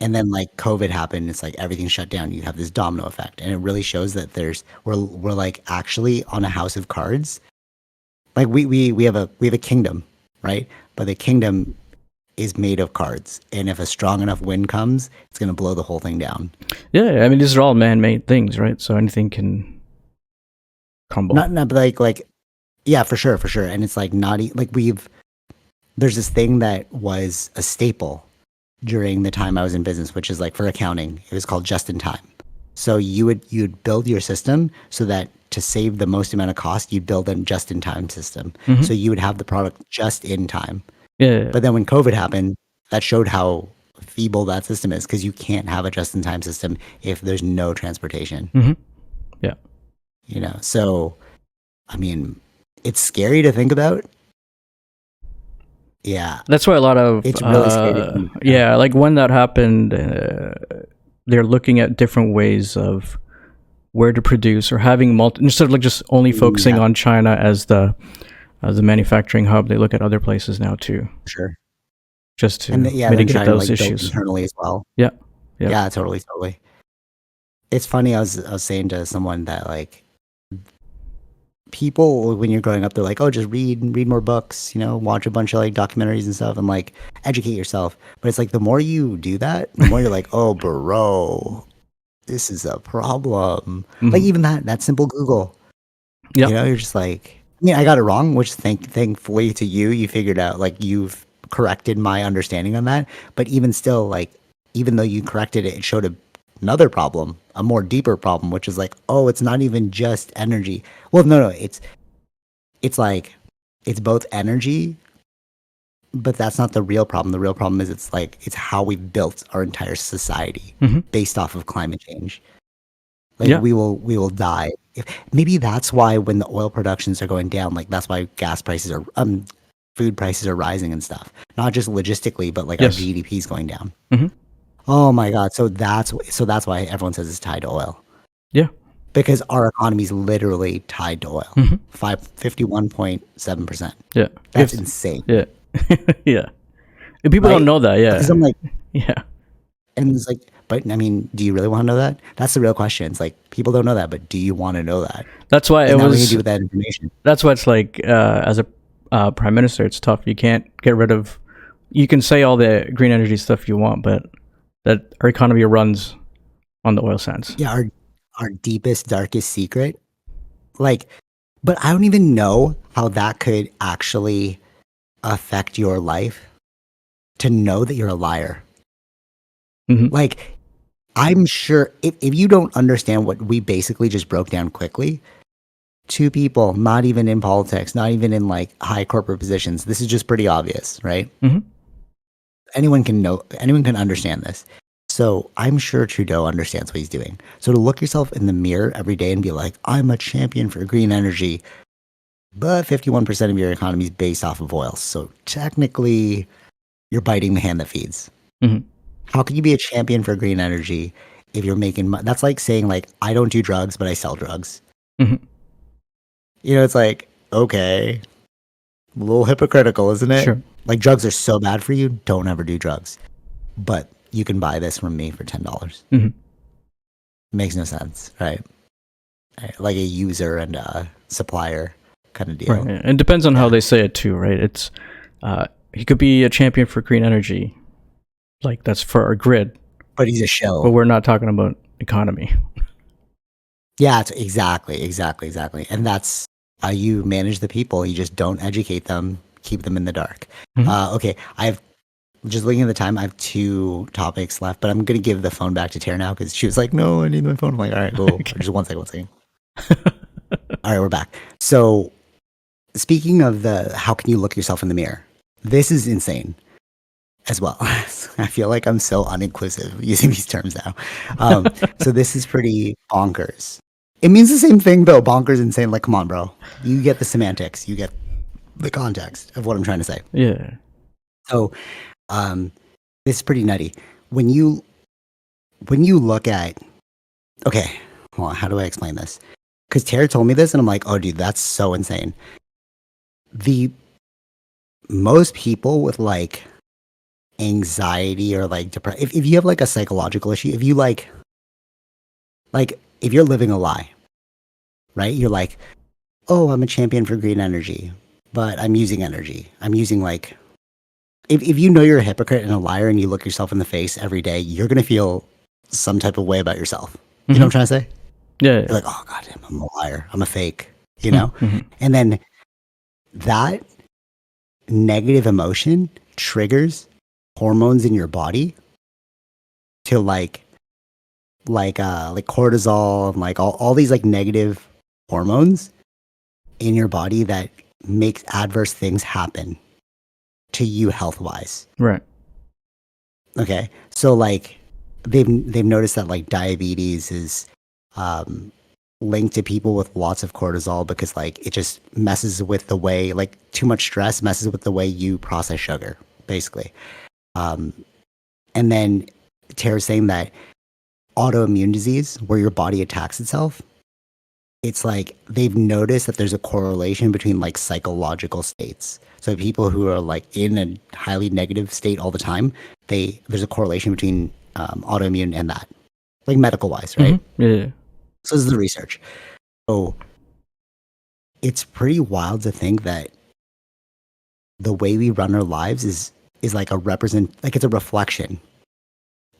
And then like COVID happened, it's like everything shut down. You have this domino effect, and it really shows that we're like actually on a house of cards. Like we have a kingdom, right? But the kingdom is made of cards, and if a strong enough wind comes, it's going to blow the whole thing down. Yeah, I mean these are all man-made things, right? So anything can crumble. Not like yeah, for sure. And it's like there's this thing that was a staple during the time I was in business, which is like for accounting, it was called just in time. So you'd build your system so that to save the most amount of cost, you'd build a just in time system. Mm-hmm. So you would have the product just in time. Yeah. But then when COVID happened, that showed how feeble that system is, because you can't have a just in time system if there's no transportation. Mm-hmm. Yeah. You know, so I mean, it's scary to think about. Yeah. That's why a lot of It's really scary. Yeah, like when that happened, they're looking at different ways of where to produce, or having instead of like just only focusing on China as the manufacturing hub. They look at other places now too. Sure. Just to mitigate those issues internally as well. Yeah. Yeah, totally. It's funny. I was saying to someone that like, people when you're growing up, they're like, oh, just read more books, watch a bunch of like documentaries and stuff, and like educate yourself. But it's like the more you do that, the more you're like, oh, bro, this is a problem. Mm-hmm. Like even that simple Google. Yeah. You're just like, I mean, I got it wrong, which thankfully to you figured out, like you've corrected my understanding on that. But even still, like, even though you corrected it, it showed another problem, a more deeper problem, which is like, oh, it's not even just energy. Well, no, it's like, it's both energy, but that's not the real problem. The real problem is it's how we've built our entire society based off of climate change. Like we will die. Maybe that's why when the oil productions are going down, like that's why gas prices are, food prices are rising and stuff. Not just logistically, but like our GDP is going down. Mm-hmm. Oh my God! So that's why everyone says it's tied to oil. Yeah, because our economy is literally tied to oil. 51.7%. Yeah, that's insane. Yeah, yeah. And people don't know that. Yeah, because I'm like, yeah, and it's like, but I mean, do you really want to know that? That's the real question. It's like people don't know that, but do you want to know that? That's why what do you do with that information? That's why it's like, as a prime minister, it's tough. You can't get rid of. You can say all the green energy stuff you want, but that our economy runs on the oil sands. Yeah, our deepest, darkest secret. Like, but I don't even know how that could actually affect your life, to know that you're a liar. Mm-hmm. Like, I'm sure if you don't understand what we basically just broke down quickly, two people, not even in politics, not even in like high corporate positions, this is just pretty obvious, right? Mm-hmm. Anyone can understand this. So I'm sure Trudeau understands what he's doing. So to look yourself in the mirror every day and be like, I'm a champion for green energy, but 51% of your economy is based off of oil. So technically, you're biting the hand that feeds. Mm-hmm. How can you be a champion for green energy if you're making money? That's like saying like, I don't do drugs, but I sell drugs. Mm-hmm. It's like, okay. A little hypocritical, isn't it? Sure. Like drugs are so bad for you, don't ever do drugs. But you can buy this from me for $10. Hmm. Makes no sense, right? Like a user and a supplier kind of deal. Right. And it depends on how they say it too, right? It's he could be a champion for green energy, like that's for our grid, But he's a but show. we're not talking about economy. Yeah, it's exactly. And that's how you manage the people. You just don't educate them, keep them in the dark. Mhm. Okay, I've just looking at the time. I have 2 topics left, but I'm gonna give the phone back to Tara now because she was like, "No, I need my phone." I'm like, "All right, cool." Okay. Just one second. All right, we're back. So, speaking of the how can you look yourself in the mirror? This is insane as well. I feel like I'm so uninclusive using these terms now. So this is pretty bonkers. It means the same thing though. Bonkers, insane. Like, come on, bro. You get the semantics. You get the context of what I'm trying to say. Yeah. So, um, this is pretty nutty. When you look at, okay, hold on, how do I explain this? Because Tara told me this, and I'm like, oh, dude, that's so insane. The most people with like anxiety or like depression, if you have like a psychological issue, if you like if you're living a lie, right? You're like, oh, I'm a champion for green energy, but I'm using energy. I'm using like, if you know you're a hypocrite and a liar and you look yourself in the face every day, you're gonna feel some type of way about yourself. You know what I'm trying to say? Yeah. You're like, oh goddamn, I'm a liar. I'm a fake. You know? Mhm. And then that negative emotion triggers hormones in your body to like cortisol and like all these like negative hormones in your body that makes adverse things happen to you health wise. Right. Okay. So like they've noticed that like diabetes is linked to people with lots of cortisol because like it just messes with the way like too much stress messes with the way you process sugar, basically. And then Tara's saying that autoimmune disease, where your body attacks itself, it's like they've noticed that there's a correlation between like psychological states. So people who are like in a highly negative state all the time, there's a correlation between autoimmune and that, like medical wise, right? Yeah. So this is the research. So it's pretty wild to think that the way we run our lives is like it's a reflection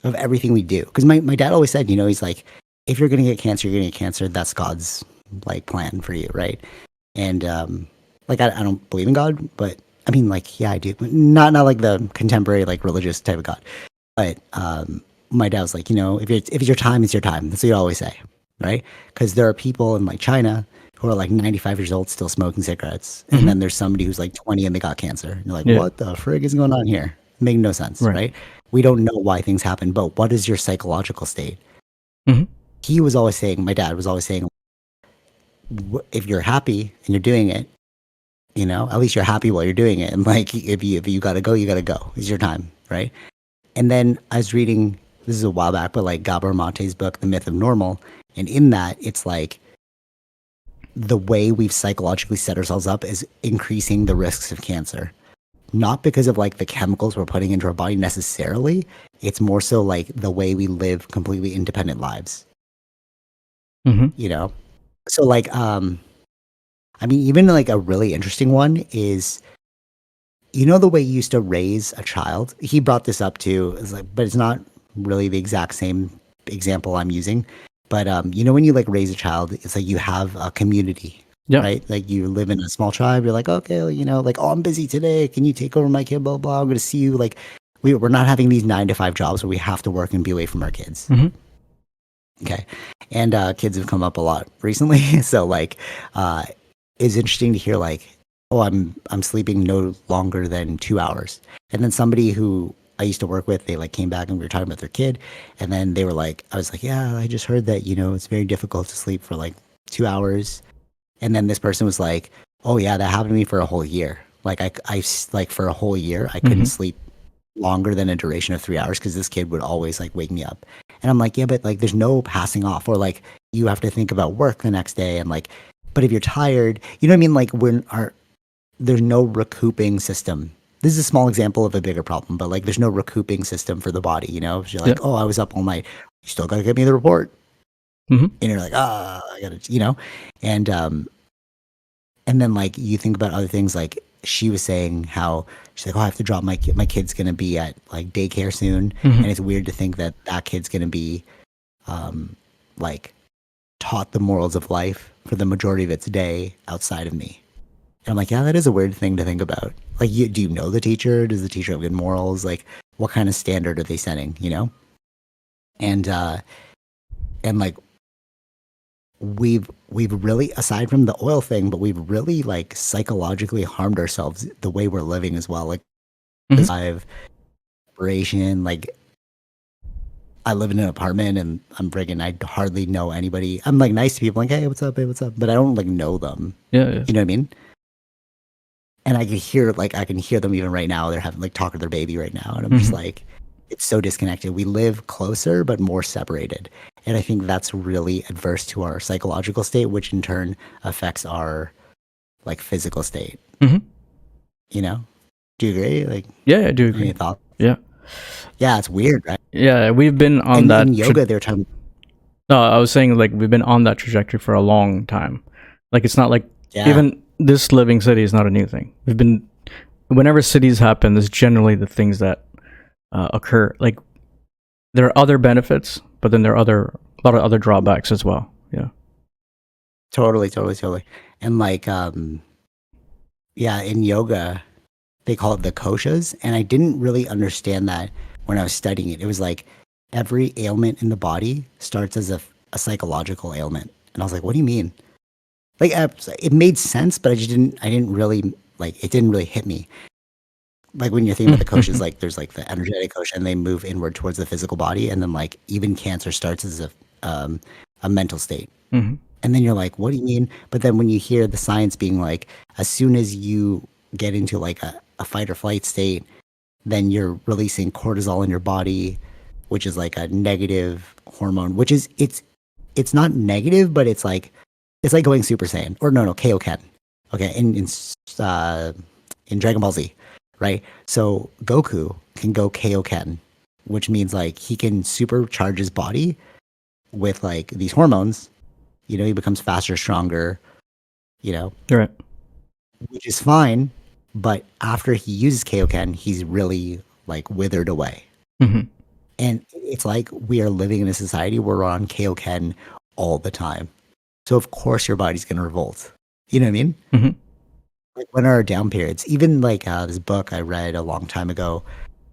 of everything we do. Because my dad always said, you know, he's like, if you're gonna get cancer, you're gonna get cancer. That's God's like plan for you, right? And like I don't believe in God, but I mean like yeah I do, but not like the contemporary like religious type of God. But my dad was like, you know, if it's your time, it's your time. That's what you always say, right? Because there are people in like China who are like 95 years old still smoking cigarettes, and then there's somebody who's like 20 and they got cancer. And you're like, Yeah. what the frig is going on here? Make no sense, right? We don't know why things happen, but what is your psychological state? Mhm. My dad was always saying, if you're happy and you're doing it, you know, at least you're happy while you're doing it. And like, if you gotta go, you gotta go. It's your time, right? And then I was reading, this is a while back, but like Gabor Mate's book, The Myth of Normal. And in that, it's like the way we've psychologically set ourselves up is increasing the risks of cancer. Not because of like the chemicals we're putting into our body necessarily. It's more so like the way we live completely independent lives. You know? So like, I mean, even like a really interesting one is, you know, the way you used to raise a child. He brought this up too. It's like, but it's not really the exact same example I'm using. But you know, when you like raise a child, it's like you have a community, right? Like you live in a small tribe. You're like, okay, well, you know, like, oh, I'm busy today. Can you take over my kid? Blah blah. I'm going to see you. Like, we're not having these 9 to 5 jobs where we have to work and be away from our kids. Okay, and kids have come up a lot recently. So like, it's interesting to hear like, oh, I'm sleeping no longer than 2 hours. And then somebody who I used to work with, they like came back and we were talking about their kid, and then they were like, I was like, yeah, I just heard that, you know, it's very difficult to sleep for like 2 hours. And then this person was like, oh yeah, that happened to me for a whole year. Like I like for a whole year, I couldn't sleep longer than a duration of 3 hours because this kid would always like wake me up. And I'm like, yeah, but like there's no passing off, or like you have to think about work the next day, and like, but if you're tired, you know what I mean? Like there's no recouping system. This is a small example of a bigger problem, but like there's no recouping system for the body, you know? You're like, Yeah. oh, I was up all night. You still gotta get me the report. Mm-hmm. And you're like, I gotta, you know? And then like you think about other things, like she was saying how she's like, oh, I have to drop my kid. My kid's gonna be at like daycare soon, Mm-hmm. and it's weird to think that that kid's gonna be like taught the morals of life for the majority of its day outside of me. And I'm like, yeah, that is a weird thing to think about. Like, do you know the teacher? Does the teacher have good morals? Like, what kind of standard are they setting? You know, and like we've really, aside from the oil thing, but we've really like psychologically harmed ourselves the way we're living as well. Like, Mhm. I've separation. Like, I live in an apartment and I'm friggin' I hardly know anybody. I'm like nice to people, like, hey, what's up, hey, what's up? But I don't like know them. Yeah, yeah. You know what I mean? And I can hear them even right now. They're having like talk to their baby right now, and I'm just like, it's so disconnected. We live closer but more separated, and I think that's really adverse to our psychological state, which in turn affects our like physical state. Mm-hmm. You know? Do you agree? Like, Yeah, I do any agree. thoughts? Yeah. Yeah, it's weird, right? Yeah, we've been on And that. in yoga, they're talking. No, I was saying like we've been on that trajectory for a long time. Like it's not like Yeah, even this living city is not a new thing. We've been whenever cities happen, there's generally the things that occur. Like there are other benefits, but then there are a lot of other drawbacks as well. Yeah. totally. And like, yeah, in yoga, they call it the koshas, and I didn't really understand that when I was studying it. It was like every ailment in the body starts as a psychological ailment, and I was like, "What do you mean?" Like, it made sense, but I didn't really like. It didn't really hit me. Like when you're thinking about the koshas, like there's like the energetic kosha, and they move inward towards the physical body, and then like even cancer starts as a mental state. Mm-hmm. And then you're like, what do you mean? But then when you hear the science being like, as soon as you get into like a fight or flight state, then you're releasing cortisol in your body, which is like a negative hormone, which is it's not negative, but it's like going Super Saiyan or no Kaioken. Okay, in Dragon Ball Z, right? So Goku can go Kaioken, which means like he can supercharge his body with like these hormones. You know, he becomes faster, stronger, you know, You're right. which is fine. But after he uses Kaioken, he's really like withered away. Mm-hmm. And it's like we are living in a society where we're on Kaioken all the time. So of course your body's going to revolt. You know what I mean? Mm-hmm. Like when are our down periods? Even like this book I read a long time ago,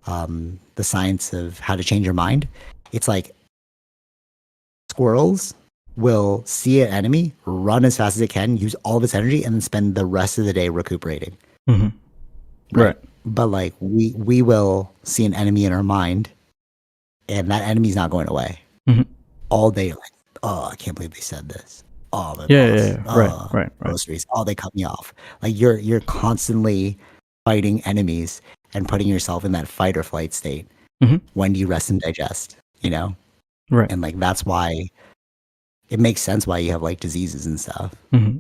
The Science of How to Change Your Mind. It's like squirrels will see an enemy, run as fast as it can, use all of its energy, and then spend the rest of the day recuperating. Mm-hmm. Right. But like we will see an enemy in our mind, and that enemy's not going away. Mm-hmm. All day, like, oh, I can't believe they said this. Oh, my Yeah, boss. yeah, yeah. Oh, Right. groceries. Oh, they cut me off. Like you're constantly fighting enemies and putting yourself in that fight or flight state. Mm-hmm. When do you rest and digest? You know, Right. and like that's why it makes sense why you have like diseases and stuff. Mm-hmm.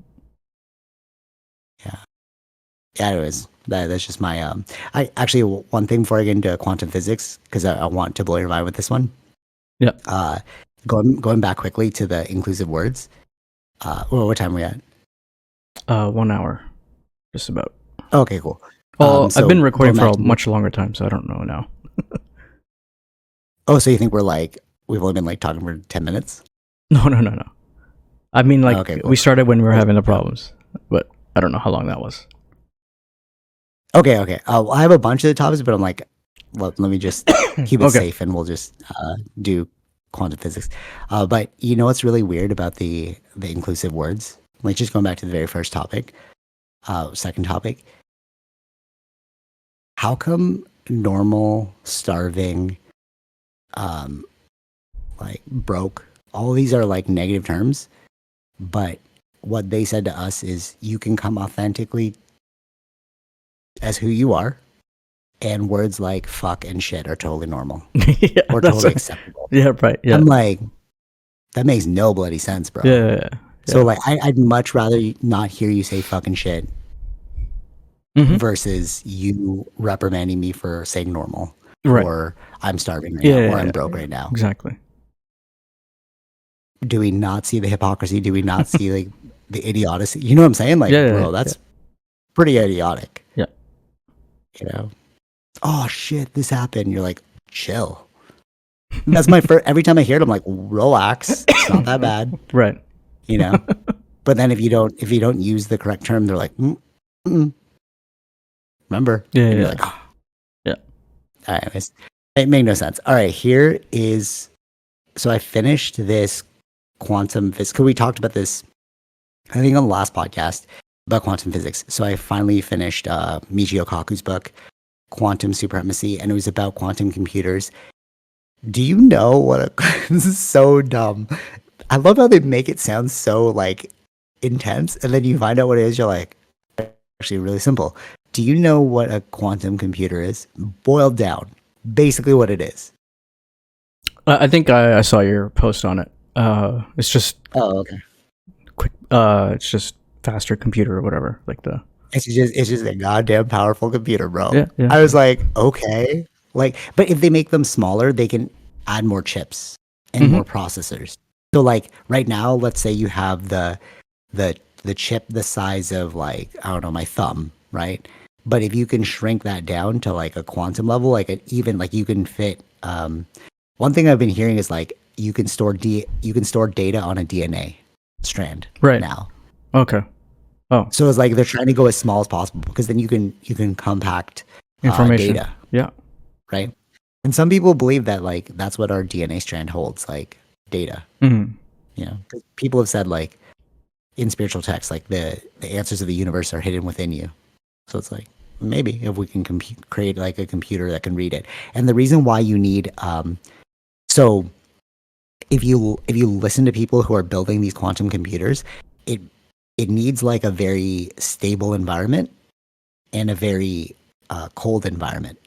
Yeah. Anyways, that's just my I actually, one thing before I get into quantum physics, because I want to blow your mind with this one. Yeah. Going back quickly to the inclusive words. Well, what time are we at? 1 hour, just about. Okay, cool. Well, So I've been recording going for back a to- much longer time, so I don't know now. Oh, so you think we've only been like talking for 10 minutes? No. I mean, like Okay, cool. we started when we were having the problems, but I don't know how long that was. Okay. I have a bunch of the topics, but I'm like, let me just keep it Okay. safe, and we'll just do quantum physics. But you know what's really weird about the inclusive words? Like just going back to the very first topic, second topic. How come normal, starving, like broke, all these are like negative terms, but what they said to us is you can come authentically as who you are, and words like fuck and shit are totally normal Yeah, or that's totally right. acceptable. Yeah, right. Yeah. I'm like, that makes no bloody sense, bro. Yeah. So like, I'd much rather not hear you say fucking shit Mm-hmm. versus you reprimanding me for saying normal, Right. or I'm starving right Yeah, now, yeah, or I'm yeah, broke yeah. right now. Exactly. Do we not see the hypocrisy? Do we not see like the idiocy? You know what I'm saying? Like, Yeah, yeah, bro, yeah, that's pretty idiotic. yeah. You know? Oh shit, this happened. You're like, chill. And that's my first. Every time I hear it, I'm like, relax. It's not that bad. Right. You know. But then if you don't use the correct term, they're like, remember? Yeah, And you're yeah, like, oh. yeah. All right, anyways, it made no sense. All right, here is. So I finished this quantum physics. We talked about this, I think, on the last podcast about quantum physics. So I finally finished Michio Kaku's book, Quantum Supremacy, and it was about quantum computers. Do you know what a this is so dumb. I love how they make it sound so like intense, and then you find out what it is, you're like, actually really simple. Do you know what a quantum computer is? Boiled down, basically what it is. I think I saw your post on it. It's just Oh, okay. quick. It's just faster computer or whatever. Like the. It's just a goddamn powerful computer, bro. Yeah, yeah. I was like, okay. Like, but if they make them smaller, they can add more chips and more processors. So like right now, let's say you have the chip the size of like, I don't know, my thumb, right? But if you can shrink that down to like a quantum level, like even like you can fit one thing I've been hearing is like you can store data on a DNA strand Right. now. Okay. Oh, So it's like they're trying to go as small as possible because then you can compact information. data, Yeah. right? And some people believe that like that's what our DNA strand holds, like data. Mm-hmm. You know, 'cause people have said like in spiritual texts, like the answers of the universe are hidden within you. So it's like maybe if we can create like a computer that can read it. And the reason why you need so if you listen to people who are building these quantum computers, it needs like a very stable environment and a very cold environment.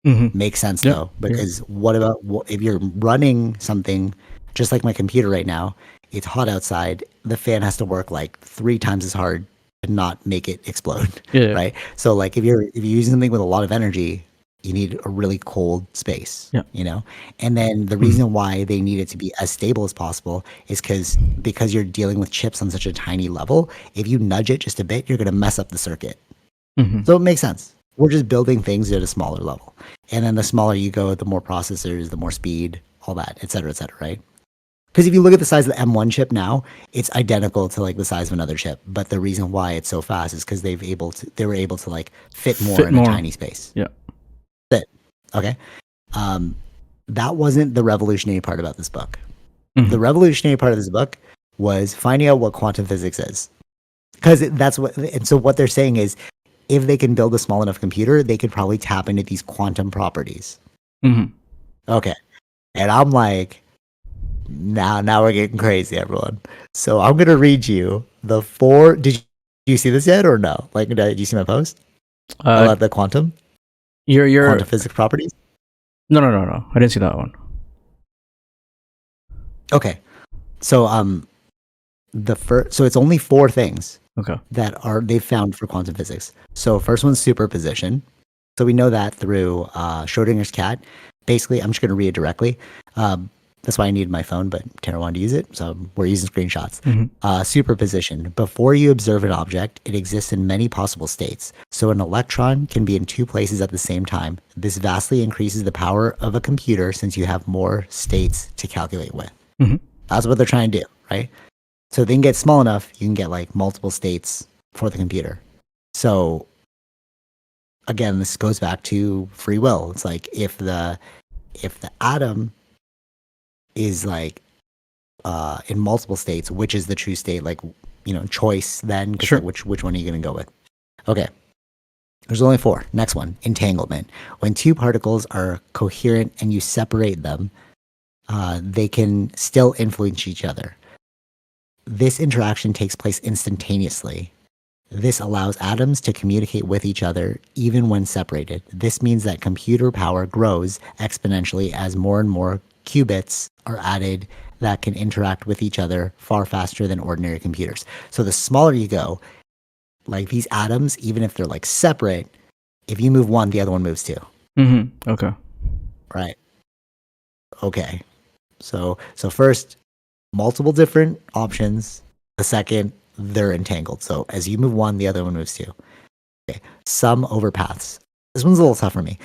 Mm-hmm. Makes sense Yeah, though, because what about if you're running something just like my computer right now? It's hot outside. The fan has to work like 3 times as hard to not make it explode, Yeah. right? So like if you're using something with a lot of energy, you need a really cold space, Yeah. you know. And then the reason why they need it to be as stable as possible is because you're dealing with chips on such a tiny level. If you nudge it just a bit, you're going to mess up the circuit. Mm-hmm. So it makes sense. We're just building things at a smaller level. And then the smaller you go, the more processors, the more speed, all that, et cetera, right? Because if you look at the size of the M1 chip now, it's identical to like the size of another chip. But the reason why it's so fast is because they were able to like fit more in a tiny space. Yeah. That's it. Okay. That wasn't the revolutionary part about this book. Mm-hmm. The revolutionary part of this book was finding out what quantum physics is. Because that's what, and so what they're saying is, if they can build a small enough computer, they could probably tap into these quantum properties. Mm-hmm. Okay. And I'm like, now we're getting crazy, everyone. So I'm going to read you the 4. Did you see this yet or no? Like, did you see my post? About the quantum Quantum physics properties? No. I didn't see that one. Okay. So, so it's only 4 things. Okay. That they found for quantum physics. So first one's superposition. So we know that through Schrodinger's cat. Basically, I'm just going to read it directly. That's why I needed my phone, but Tara wanted to use it, so we're using screenshots. Mm-hmm. Superposition. Before you observe an object, it exists in many possible states. So an electron can be in 2 places at the same time. This vastly increases the power of a computer since you have more states to calculate with. Mm-hmm. That's what they're trying to do, right? So they can get small enough, you can get like multiple states for the computer. So again, this goes back to free will. It's like if the atom is like in multiple states, which is the true state? Like, you know, choice then. Sure. Like, which one are you going to go with? Okay. There's only 4. Next one, entanglement. When 2 particles are coherent and you separate them, they can still influence each other. This interaction takes place instantaneously. This allows atoms to communicate with each other even when separated. This means that computer power grows exponentially as more and more qubits are added that can interact with each other far faster than ordinary computers. So the smaller you go, Like these atoms, even if they're like separate, if you move one, the other one moves too. Okay. Right. Okay. So first, multiple different options. The second, they're entangled. So as you move one, the other one moves too. Okay. Sum over paths. This one's a little tough for me.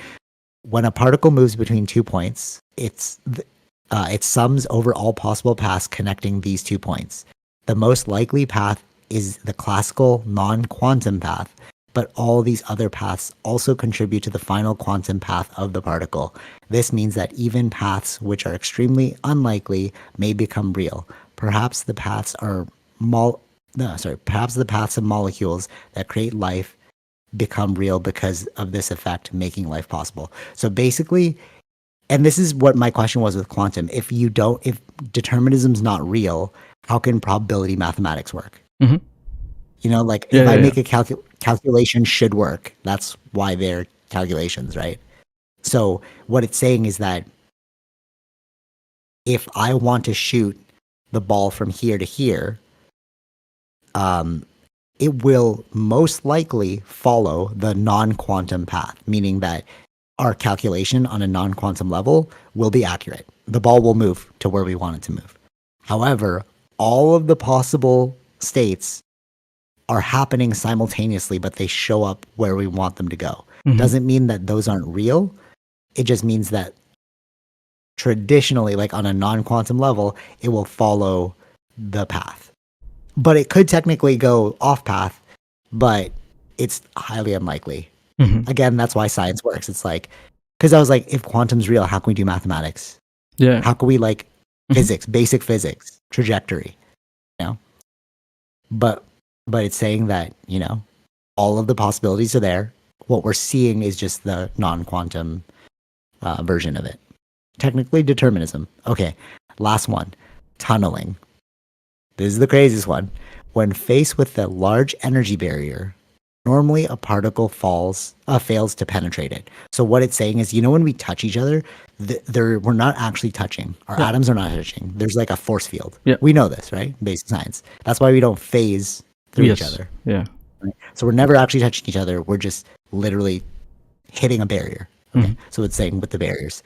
When a particle moves between 2 points, it sums over all possible paths connecting these 2 points. The most likely path is the classical non-quantum path, but all these other paths also contribute to the final quantum path of the particle. This means that even paths which are extremely unlikely may become real. Perhaps the paths of molecules that create life become real because of this effect making life possible. So basically, and this is what my question was with quantum, if determinism's not real, how can probability mathematics work? Mm-hmm. You know, like if I make a calculation should work, that's why they're calculations, right? So what it's saying is that if I want to shoot the ball from here to here, it will most likely follow the non-quantum path, meaning that our calculation on a non-quantum level will be accurate. The ball will move to where we want it to move. However, all of the possible states are happening simultaneously, but they show up where we want them to go. Doesn't mean that those aren't real. It just means that traditionally, like on a non-quantum level, it will follow the path. But it could technically go off path, but it's highly unlikely. Again, that's why science works. It's like, because I was like, if quantum's real, how can we do mathematics? Yeah. How can we like physics, basic physics, trajectory, you know? But it's saying that, you know, all of the possibilities are there. What we're seeing is just the non-quantum version of it. Technically determinism. Okay, last one, tunneling. This is the craziest one. When faced with a large energy barrier, normally a particle fails to penetrate it. So what it's saying is, you know, when we touch each other, we're not actually touching. Our atoms are not touching. There's like a force field. Yeah. We know this, right? Basic science. That's why we don't phase through each other. Yeah. Right? So we're never actually touching each other. We're just literally hitting a barrier. Okay? So it's saying with the barriers.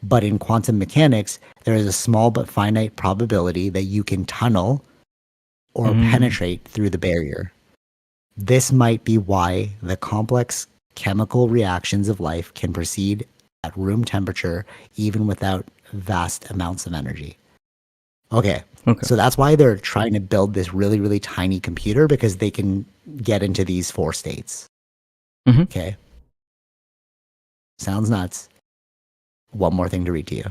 But in quantum mechanics, there is a small but finite probability that you can tunnel or penetrate through the barrier. This might be why the complex chemical reactions of life can proceed at room temperature even without vast amounts of energy. Okay. So that's why they're trying to build this really, really tiny computer, because they can get into these 4 states. Okay. Sounds nuts. One more thing to read to you.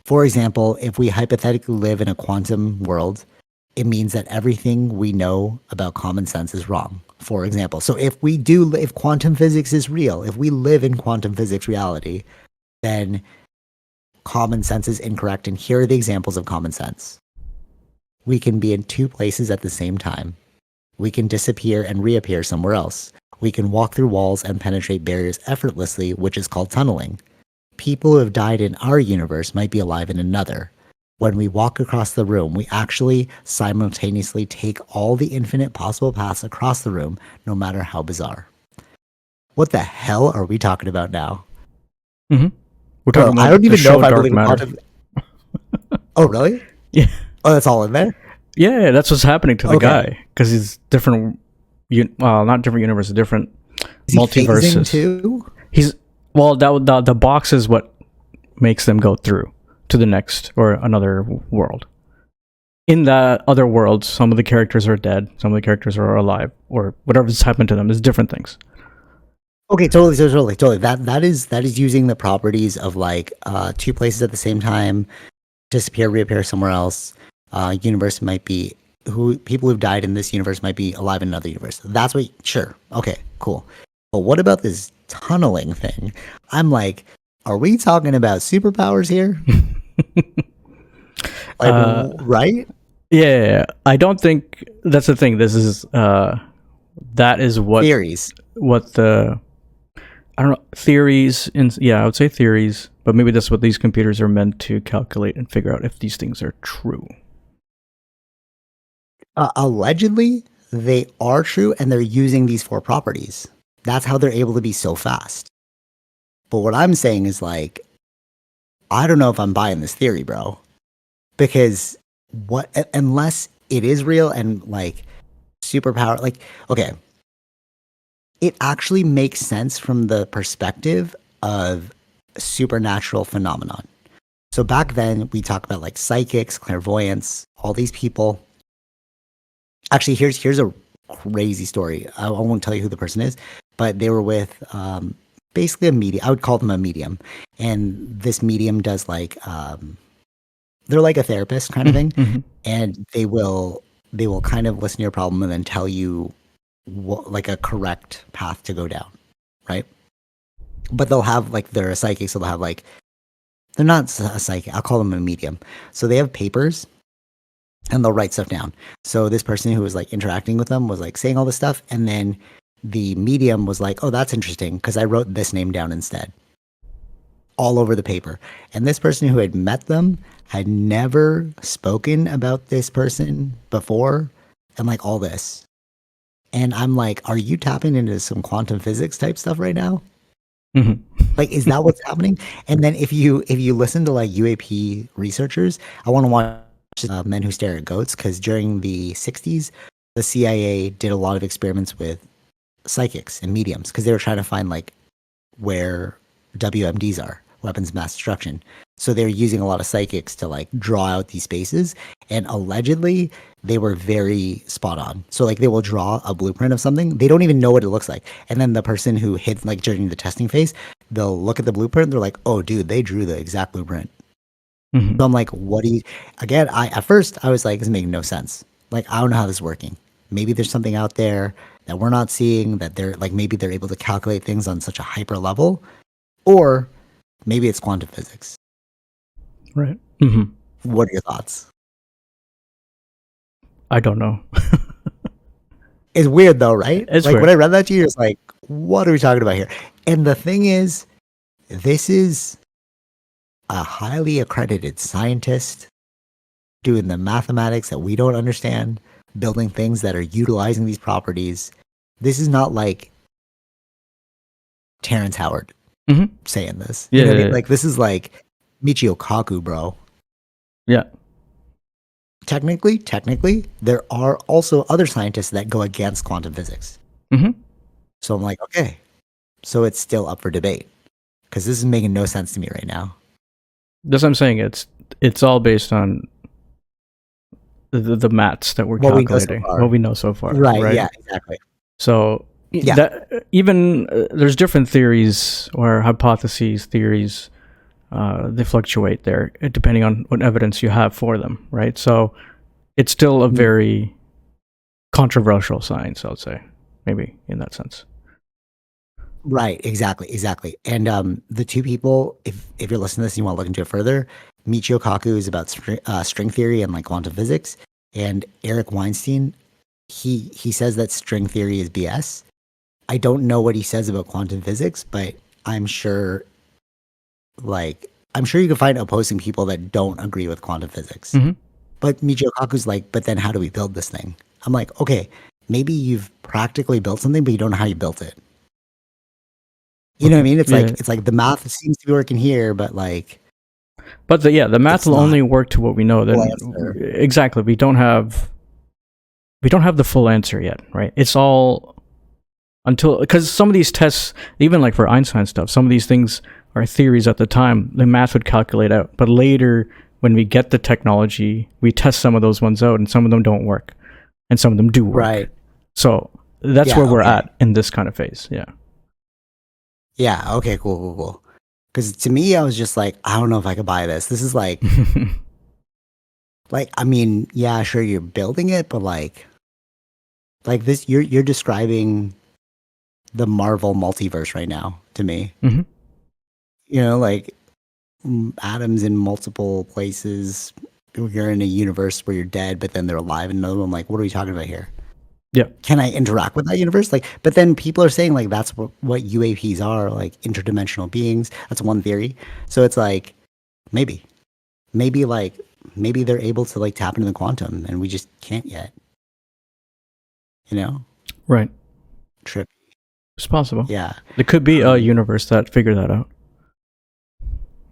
For example, if we hypothetically live in a quantum world, it means that everything we know about common sense is wrong. For example, so if quantum physics is real, if we live in quantum physics reality, then common sense is incorrect. And here are the examples of common sense. We can be in 2 places at the same time. We can disappear and reappear somewhere else. We can walk through walls and penetrate barriers effortlessly, which is called tunneling. People who have died in our universe might be alive in another. When we walk across the room, we actually simultaneously take all the infinite possible paths across the room, no matter how bizarre. What the hell are we talking about now? We're talking about I don't even know if I dark believe in matter. quantum. Oh, really? Yeah. Oh, that's all in there? Yeah, that's what's happening to the guy, because he's different. Not different universes, different multiverses. Too? He's the box is what makes them go through to the next or another world. In that other world, some of the characters are dead, some of the characters are alive, or whatever's happened to them is different things. Okay, totally. That is using the properties of like 2 places at the same time, disappear, reappear somewhere else. Universe might be people who've died in this universe might be alive in another universe. That's what. Sure. Okay. Cool. But what about this tunneling thing? I'm like, are we talking about superpowers here? Right? Yeah, I don't think that's the thing. This is that is what theories. What the I don't know theories. I would say theories, but maybe that's what these computers are meant to calculate and figure out if these things are true. Allegedly, they are true, and they're using these four properties. That's how they're able to be so fast. But what I'm saying is like, I don't know if I'm buying this theory, bro. Because unless it is real and like superpower, like, okay, it actually makes sense from the perspective of supernatural phenomenon. So back then, we talk about like psychics, clairvoyants, all these people. Actually, here's a crazy story. I won't tell you who the person is, but they were with basically a medium. I would call them a medium, and this medium does like they're like a therapist kind of thing, and they will kind of listen to your problem and then tell you like a correct path to go down, right? But they'll have like they're a psychic, so they'll have like they're not a psychic. I'll call them a medium. So they have papers and they'll write stuff down. So this person who was like interacting with them was like saying all this stuff, and then the medium was like, "Oh, that's interesting because I wrote this name down instead." All over the paper. And this person who had met them had never spoken about this person before, and like all this. And I'm like, are you tapping into some quantum physics type stuff right now? Like, is that what's happening? And then if you listen to like UAP researchers, I want to watch Men Who Stare at Goats, because during the 60s, the CIA did a lot of experiments with psychics and mediums because they were trying to find like where WMDs are, weapons of mass destruction. So they're using a lot of psychics to like draw out these spaces, and allegedly they were very spot on. So like they will draw a blueprint of something, they don't even know what it looks like, and then the person who hit like during the testing phase, they'll look at the blueprint, they're like, "Oh, dude, they drew the exact blueprint." So I'm like, "What do you?" Again, at first I was like, "This is making no sense. Like I don't know how this is working. Maybe there's something out there that we're not seeing, that they're like maybe they're able to calculate things on such a hyper level, or maybe it's quantum physics." Right. What are your thoughts? I don't know. It's weird though, right? It's like weird. when I read that to you, it's like, what are we talking about here? And the thing is, this is a highly accredited scientist doing the mathematics that we don't understand, building things that are utilizing these properties. This is not like Terrence Howard saying this. Yeah, You know what I mean? yeah. Like this is like Michio Kaku, bro. Yeah. Technically, there are also other scientists that go against quantum physics. So I'm like, okay, so it's still up for debate, because this is making no sense to me right now. That's what I'm saying. It's all based on the maths that we're What we know so calculating, far. what we know so far. Right? Yeah, exactly. So Yeah. that even there's different theories or hypotheses, theories. They fluctuate there depending on what evidence you have for them, right? So it's still a very controversial science, I would say, maybe in that sense. Right, exactly. And the two people, if you're listening to this and you want to look into it further, Michio Kaku is about string theory and like quantum physics, and Eric Weinstein, he says that string theory is BS. I don't know what he says about quantum physics, but I'm sure you can find opposing people that don't agree with quantum physics. But Michio Kaku's like, but then how do we build this thing? I'm like, okay, maybe you've practically built something, but you don't know how you built it. You know what I mean? It's like the math seems to be working here, but like. But the math will only work to what we know. Then exactly, we don't have the full answer yet, right? It's all until, because some of these tests, even like for Einstein stuff, some of these things are theories at the time. The math would calculate out, but later when we get the technology, we test some of those ones out, and some of them don't work, and some of them do work. Right. So that's where we're at in this kind of phase. Yeah. Yeah. Okay. Cool. Because to me, I was just like, I don't know if I could buy this. This is like, I mean, yeah, sure, you're building it, but like this, you're describing the Marvel multiverse right now to me. You know, like atoms in multiple places. You're in a universe where you're dead, but then they're alive in another one. Like, what are we talking about here? Yeah. Can I interact with that universe? Like, but then people are saying like that's what UAPs are, like interdimensional beings. That's one theory. So it's like maybe they're able to like tap into the quantum, and we just can't yet. You know, Right. trip. It's possible. Yeah. There could be a universe that figured that out.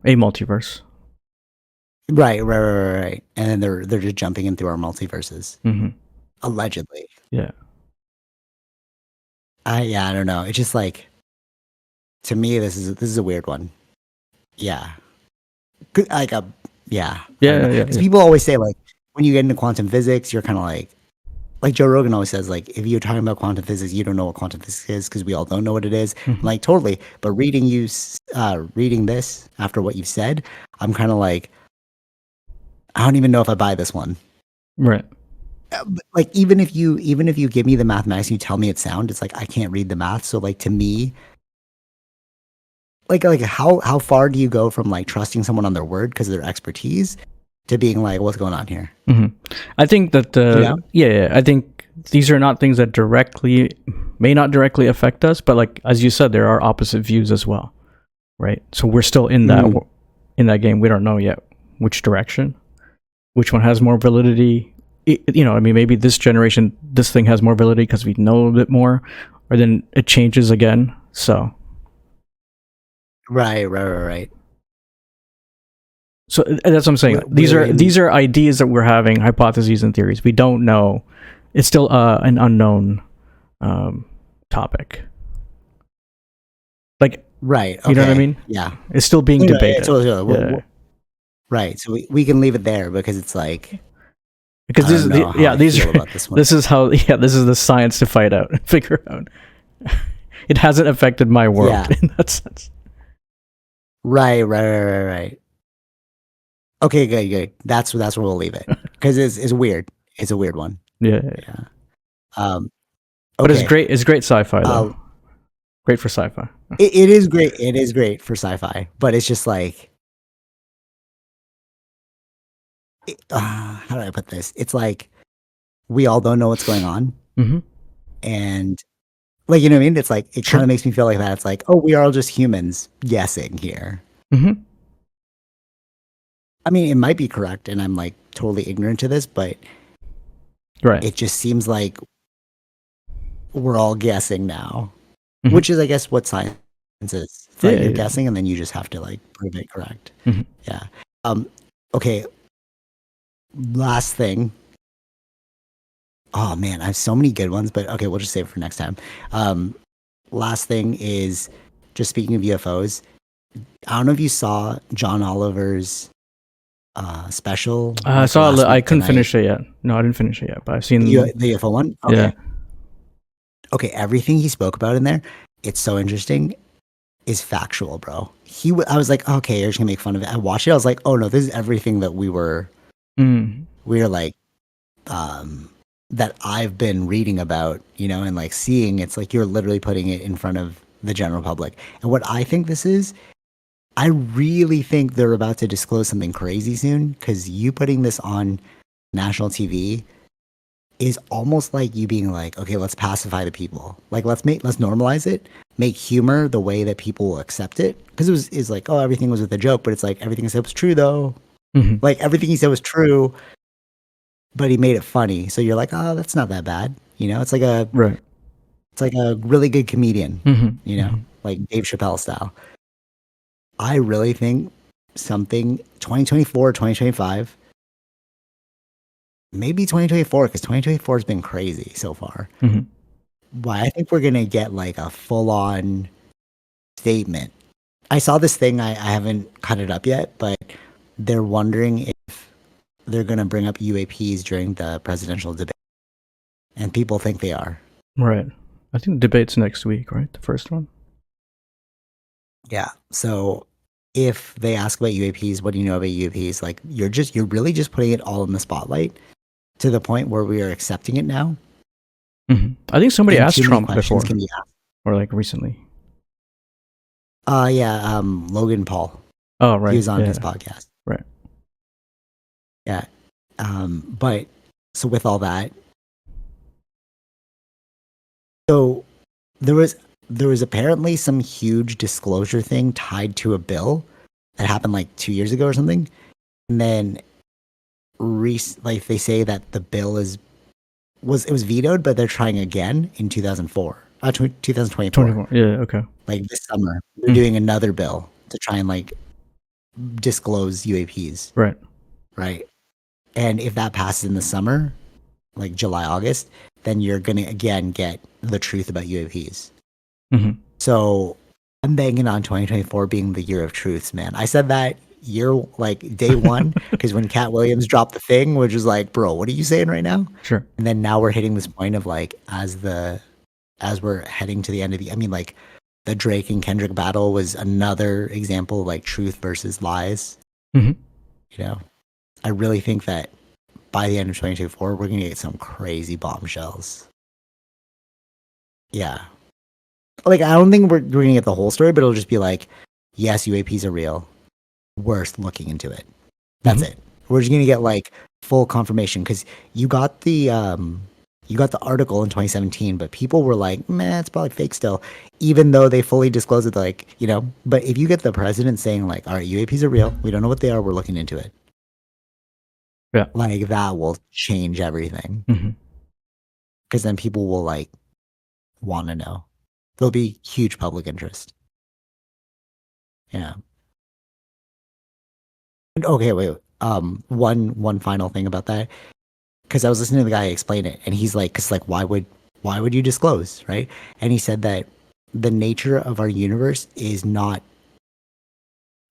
A multiverse. Right. And then they're just jumping in through our multiverses, allegedly. Yeah. I don't know. It's just like, to me, this is a weird one. Yeah. Like a yeah. Yeah. Because people always say, like, when you get into quantum physics, you're kind of like Joe Rogan always says, like, if you're talking about quantum physics, you don't know what quantum physics is because we all don't know what it is. Like, totally. But reading this after what you've said, I'm kind of like, I don't even know if I buy this one. Right. Like, even if you give me the mathematics and you tell me it's sound, it's like I can't read the math. So, like, to me, like how far do you go from like trusting someone on their word because of their expertise to being like, what's going on here? I think that I think these are not things that may not directly affect us, but like as you said, there are opposite views as well, right? So we're still in that game. We don't know yet which direction, which one has more validity. I mean, maybe this generation, this thing has more validity because we know a bit more, or then it changes again. So. Right. So that's what I'm saying. These are ideas that we're having, hypotheses and theories. We don't know. It's still an unknown topic. Like, right. Okay. You know what I mean? Yeah. It's still being debated. Yeah. Right. So we can leave it there because it's like, because this is the science to figure out. It hasn't affected my world in that sense. Right. Okay, good. That's where we'll leave it because it's weird. It's a weird one. Yeah. Okay. But it's great. It's great sci-fi though. Great for sci-fi. It is great. It is great for sci-fi, but it's just like, how do I put this? It's like we all don't know what's going on, and like, you know what I mean? It's like it kind of makes me feel like that. It's like, oh, we are all just humans guessing here. I mean, it might be correct, and I'm like totally ignorant to this, but it just seems like we're all guessing now, which is, I guess, what science is. It's like you're guessing, and then you just have to like prove it correct. Yeah. Okay. Last thing. Oh man, I have so many good ones, but okay, we'll just save it for next time. Last thing is just speaking of UFOs. I don't know if you saw John Oliver's special. I saw. I couldn't finish it yet. No, I didn't finish it yet, but I've seen the UFO one. Okay. Yeah. Okay, everything he spoke about in there, it's so interesting, is factual, bro. I was like, okay, you're just gonna make fun of it. I watched it. I was like, oh no, this is everything that we were like, that I've been reading about, and like seeing. It's like you're literally putting it in front of the general public. And what I think this is, I really think they're about to disclose something crazy soon, because you putting this on national TV is almost like you being like, okay, let's pacify the people. Like, let's normalize it, make humor the way that people will accept it. Because it's like, oh, everything was with a joke, but it's like everything he said was true though. Like everything he said was true, but he made it funny. So you're like, oh, that's not that bad. It's like it's like a really good comedian, like Dave Chappelle style. I really think something 2024, 2025, maybe 2024, because 2024 has been crazy so far. Why I think we're going to get like a full-on statement. I saw this thing, I haven't cut it up yet, but they're wondering if they're going to bring up UAPs during the presidential debate. And people think they are. Right. I think the debate's next week, right? The first one? Yeah. So if they ask about UAPs, what do you know about UAPs? Like, you're really just putting it all in the spotlight to the point where we are accepting it now. I think somebody asked Trump before, can be asked. Or like recently. Logan Paul. Oh, right. He was on his podcast. Right. Yeah. But so with all that, so there was apparently some huge disclosure thing tied to a bill that happened like 2 years ago or something. And then like they say that the bill is it was vetoed, but they're trying again in 2004, 2024. 24. Yeah. Okay. Like this summer, they're doing another bill to try and like disclose UAPs, Right. right? And if that passes in the summer, like July, August, then you're gonna again get the truth about UAPs. Hmm. So I'm banking on 2024 being the year of truths, man. I said that year like day one because when Cat Williams dropped the thing, which was like, bro, what are you saying right now? Sure. And then now we're hitting this point of like as we're heading to the end of the, I mean, like the Drake and Kendrick battle was another example of like truth versus lies. Hmm. You know, I really think that by the end of 2024, we're gonna get some crazy bombshells. Yeah, like I don't think we're gonna get the whole story, but it'll just be like, yes, UAPs are real. Worth looking into it. That's it. We're just gonna get like full confirmation because you got the article in 2017, but people were like, man, it's probably fake still, even though they fully disclosed it. Like, you know, but if you get the president saying like, all right, UAPs are real, we don't know what they are, we're looking into it. Yeah. Like that will change everything Hmm. because then people will like want to know. There'll be huge public interest. Yeah. And okay, wait. One final thing about that, because I was listening to the guy explain it, and he's like, because like, why would you disclose, right? And he said that the nature of our universe is not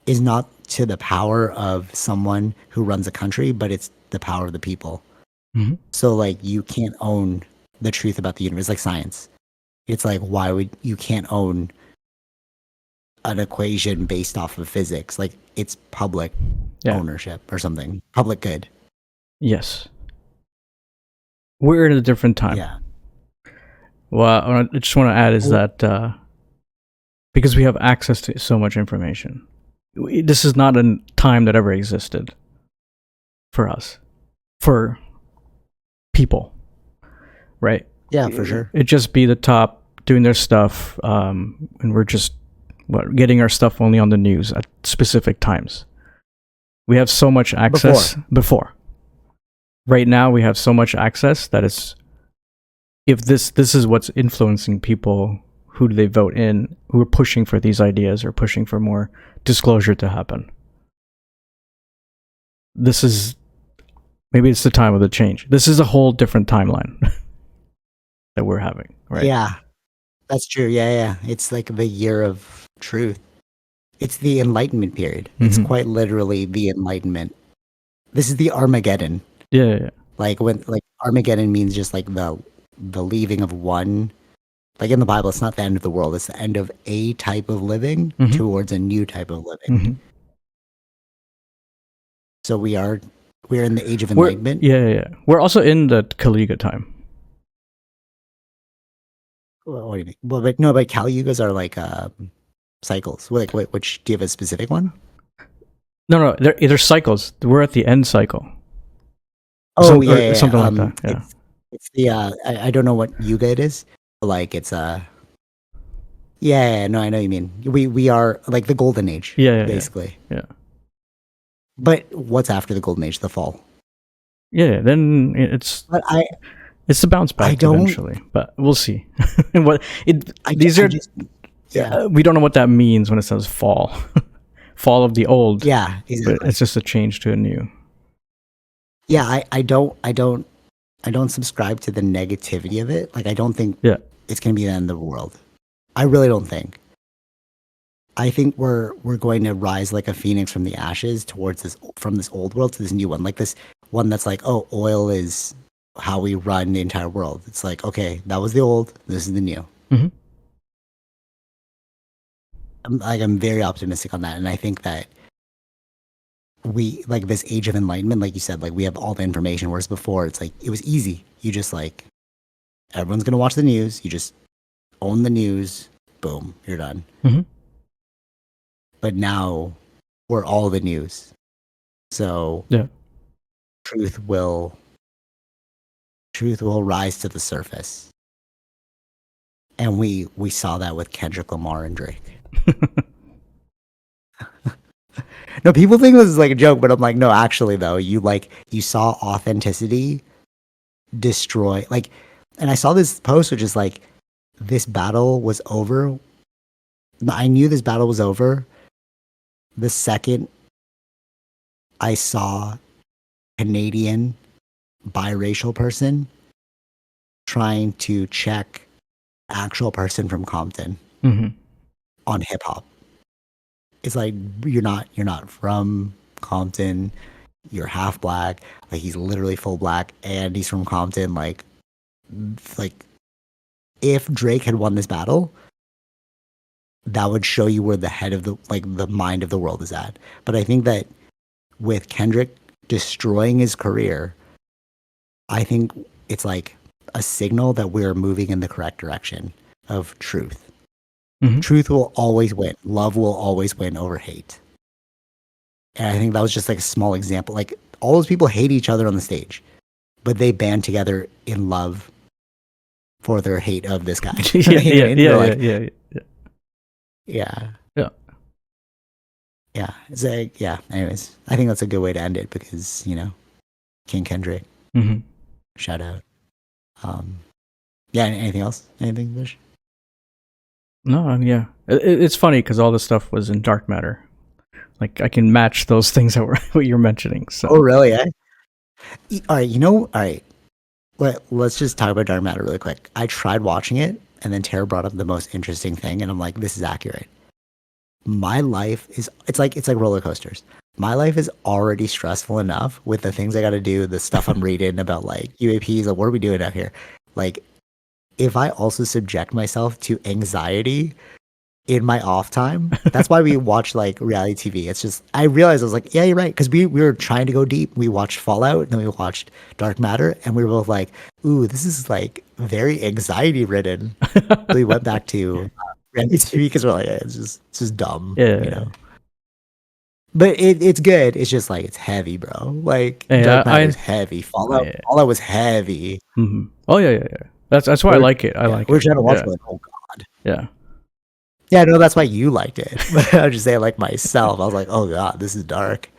to the power of someone who runs a country, but it's the power of the people. Hmm. So like, you can't own the truth about the universe, like science. It's like, why would you can't own an equation based off of physics? Like, it's public ownership or something, public good. Yes. We're in a different time. Yeah. Well, I just want to add is that because we have access to so much information, this is not a time that ever existed for us, for people, right? Yeah, for sure. It'd just be the top doing their stuff, and we're just getting our stuff only on the news at specific times. We have so much access before. Right now, we have so much access that it's if this is what's influencing people, who do they vote in, who are pushing for these ideas or pushing for more disclosure to happen. This is maybe it's the time of the change. This is a whole different timeline that we're having, right? Yeah, that's true. Yeah. It's like the year of truth. It's the Enlightenment period. It's quite literally the Enlightenment. This is the Armageddon. Yeah. Like when like Armageddon means just like the leaving of one. Like in the Bible, it's not the end of the world. It's the end of a type of living towards a new type of living. So we're in the age of enlightenment. Yeah. We're also in the Kaliga time. What do you mean? Well, but no, but Kali Yugas are like cycles. Like, which do you have a specific one? No, they're cycles. We're at the end cycle. Oh, something like that. Yeah, it's the I don't know what yuga it is. But like it's yeah, no, I know what you mean. We are like the golden age. Yeah, basically. Yeah. But what's after the golden age? The fall. Yeah, then it's the bounce back eventually, but we'll see. We don't know what that means when it says fall. Fall of the old. Yeah, exactly. But it's just a change to a new. Yeah, I don't subscribe to the negativity of it. Like I don't think it's gonna be the end of the world. I really don't think. I think we're going to rise like a phoenix from the ashes towards from this old world to this new one. Like this one that's like, oh, oil is how we run the entire world. It's like, okay, that was the old, this is the new. I'm very optimistic on that, and I think that we like this age of enlightenment, like you said, like we have all the information, whereas before it's like it was easy. You just like everyone's gonna watch the news, you just own the news, boom, you're done. But now we're all the news, so truth will rise to the surface, and we saw that with Kendrick Lamar and Drake. No, people think this is like a joke, but I'm like, no, actually though, you saw authenticity destroy, like, and I saw this post which is like, this battle was over. I knew this battle was over the second I saw Canadian biracial person trying to check actual person from Compton on hip hop. It's like, you're not from Compton, you're half black, like he's literally full black and he's from Compton. Like if Drake had won this battle, that would show you where the head of the mind of the world is at. But I think that with Kendrick destroying his career, I think it's like a signal that we're moving in the correct direction of truth. Truth will always win. Love will always win over hate. And I think that was just like a small example. Like, all those people hate each other on the stage, but they band together in love for their hate of this guy. Yeah. It's like, yeah. Anyways, I think that's a good way to end it because, King Kendrick. Shout out. Yeah. Anything else? Anything, Vish? No, yeah. It's funny because all this stuff was in dark matter. Like, I can match those things that were what you're mentioning. So. Oh, really? Eh? All right. All right. Let's just talk about dark matter really quick. I tried watching it, and then Tara brought up the most interesting thing, and I'm like, this is accurate. My life is it's like roller coasters. My life is already stressful enough with the things I got to do, the stuff I'm reading about, like UAPs, like what are we doing out here? Like, if I also subject myself to anxiety in my off time, that's why we watch like reality TV. It's just, I realized I was like, yeah, you're right, because we were trying to go deep. We watched Fallout, and then we watched Dark Matter, and we were both like, ooh, this is like very anxiety ridden. So we went back to reality TV because we're like, yeah, it's just dumb, But it's good. It's just like, it's heavy, bro. Like, Dark Matter is heavy. Fallout was heavy. Oh yeah. That's why I like it. I like it. We're trying to watch it. Oh god. Yeah. Yeah, no, that's why you liked it. But I was just saying, like, myself, I was like, oh god, this is dark.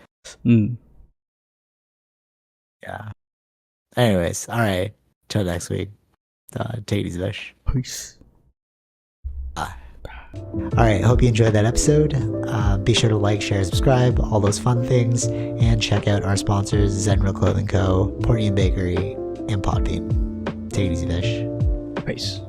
Yeah. Anyways, all right. Till next week. Take it easy, Vish. Peace. All right, hope you enjoyed that episode. Be sure to like, share, subscribe, all those fun things, and check out our sponsors, Zenro Clothing Co., Portian Bakery, and Podbean. Take it easy, Vish. Peace.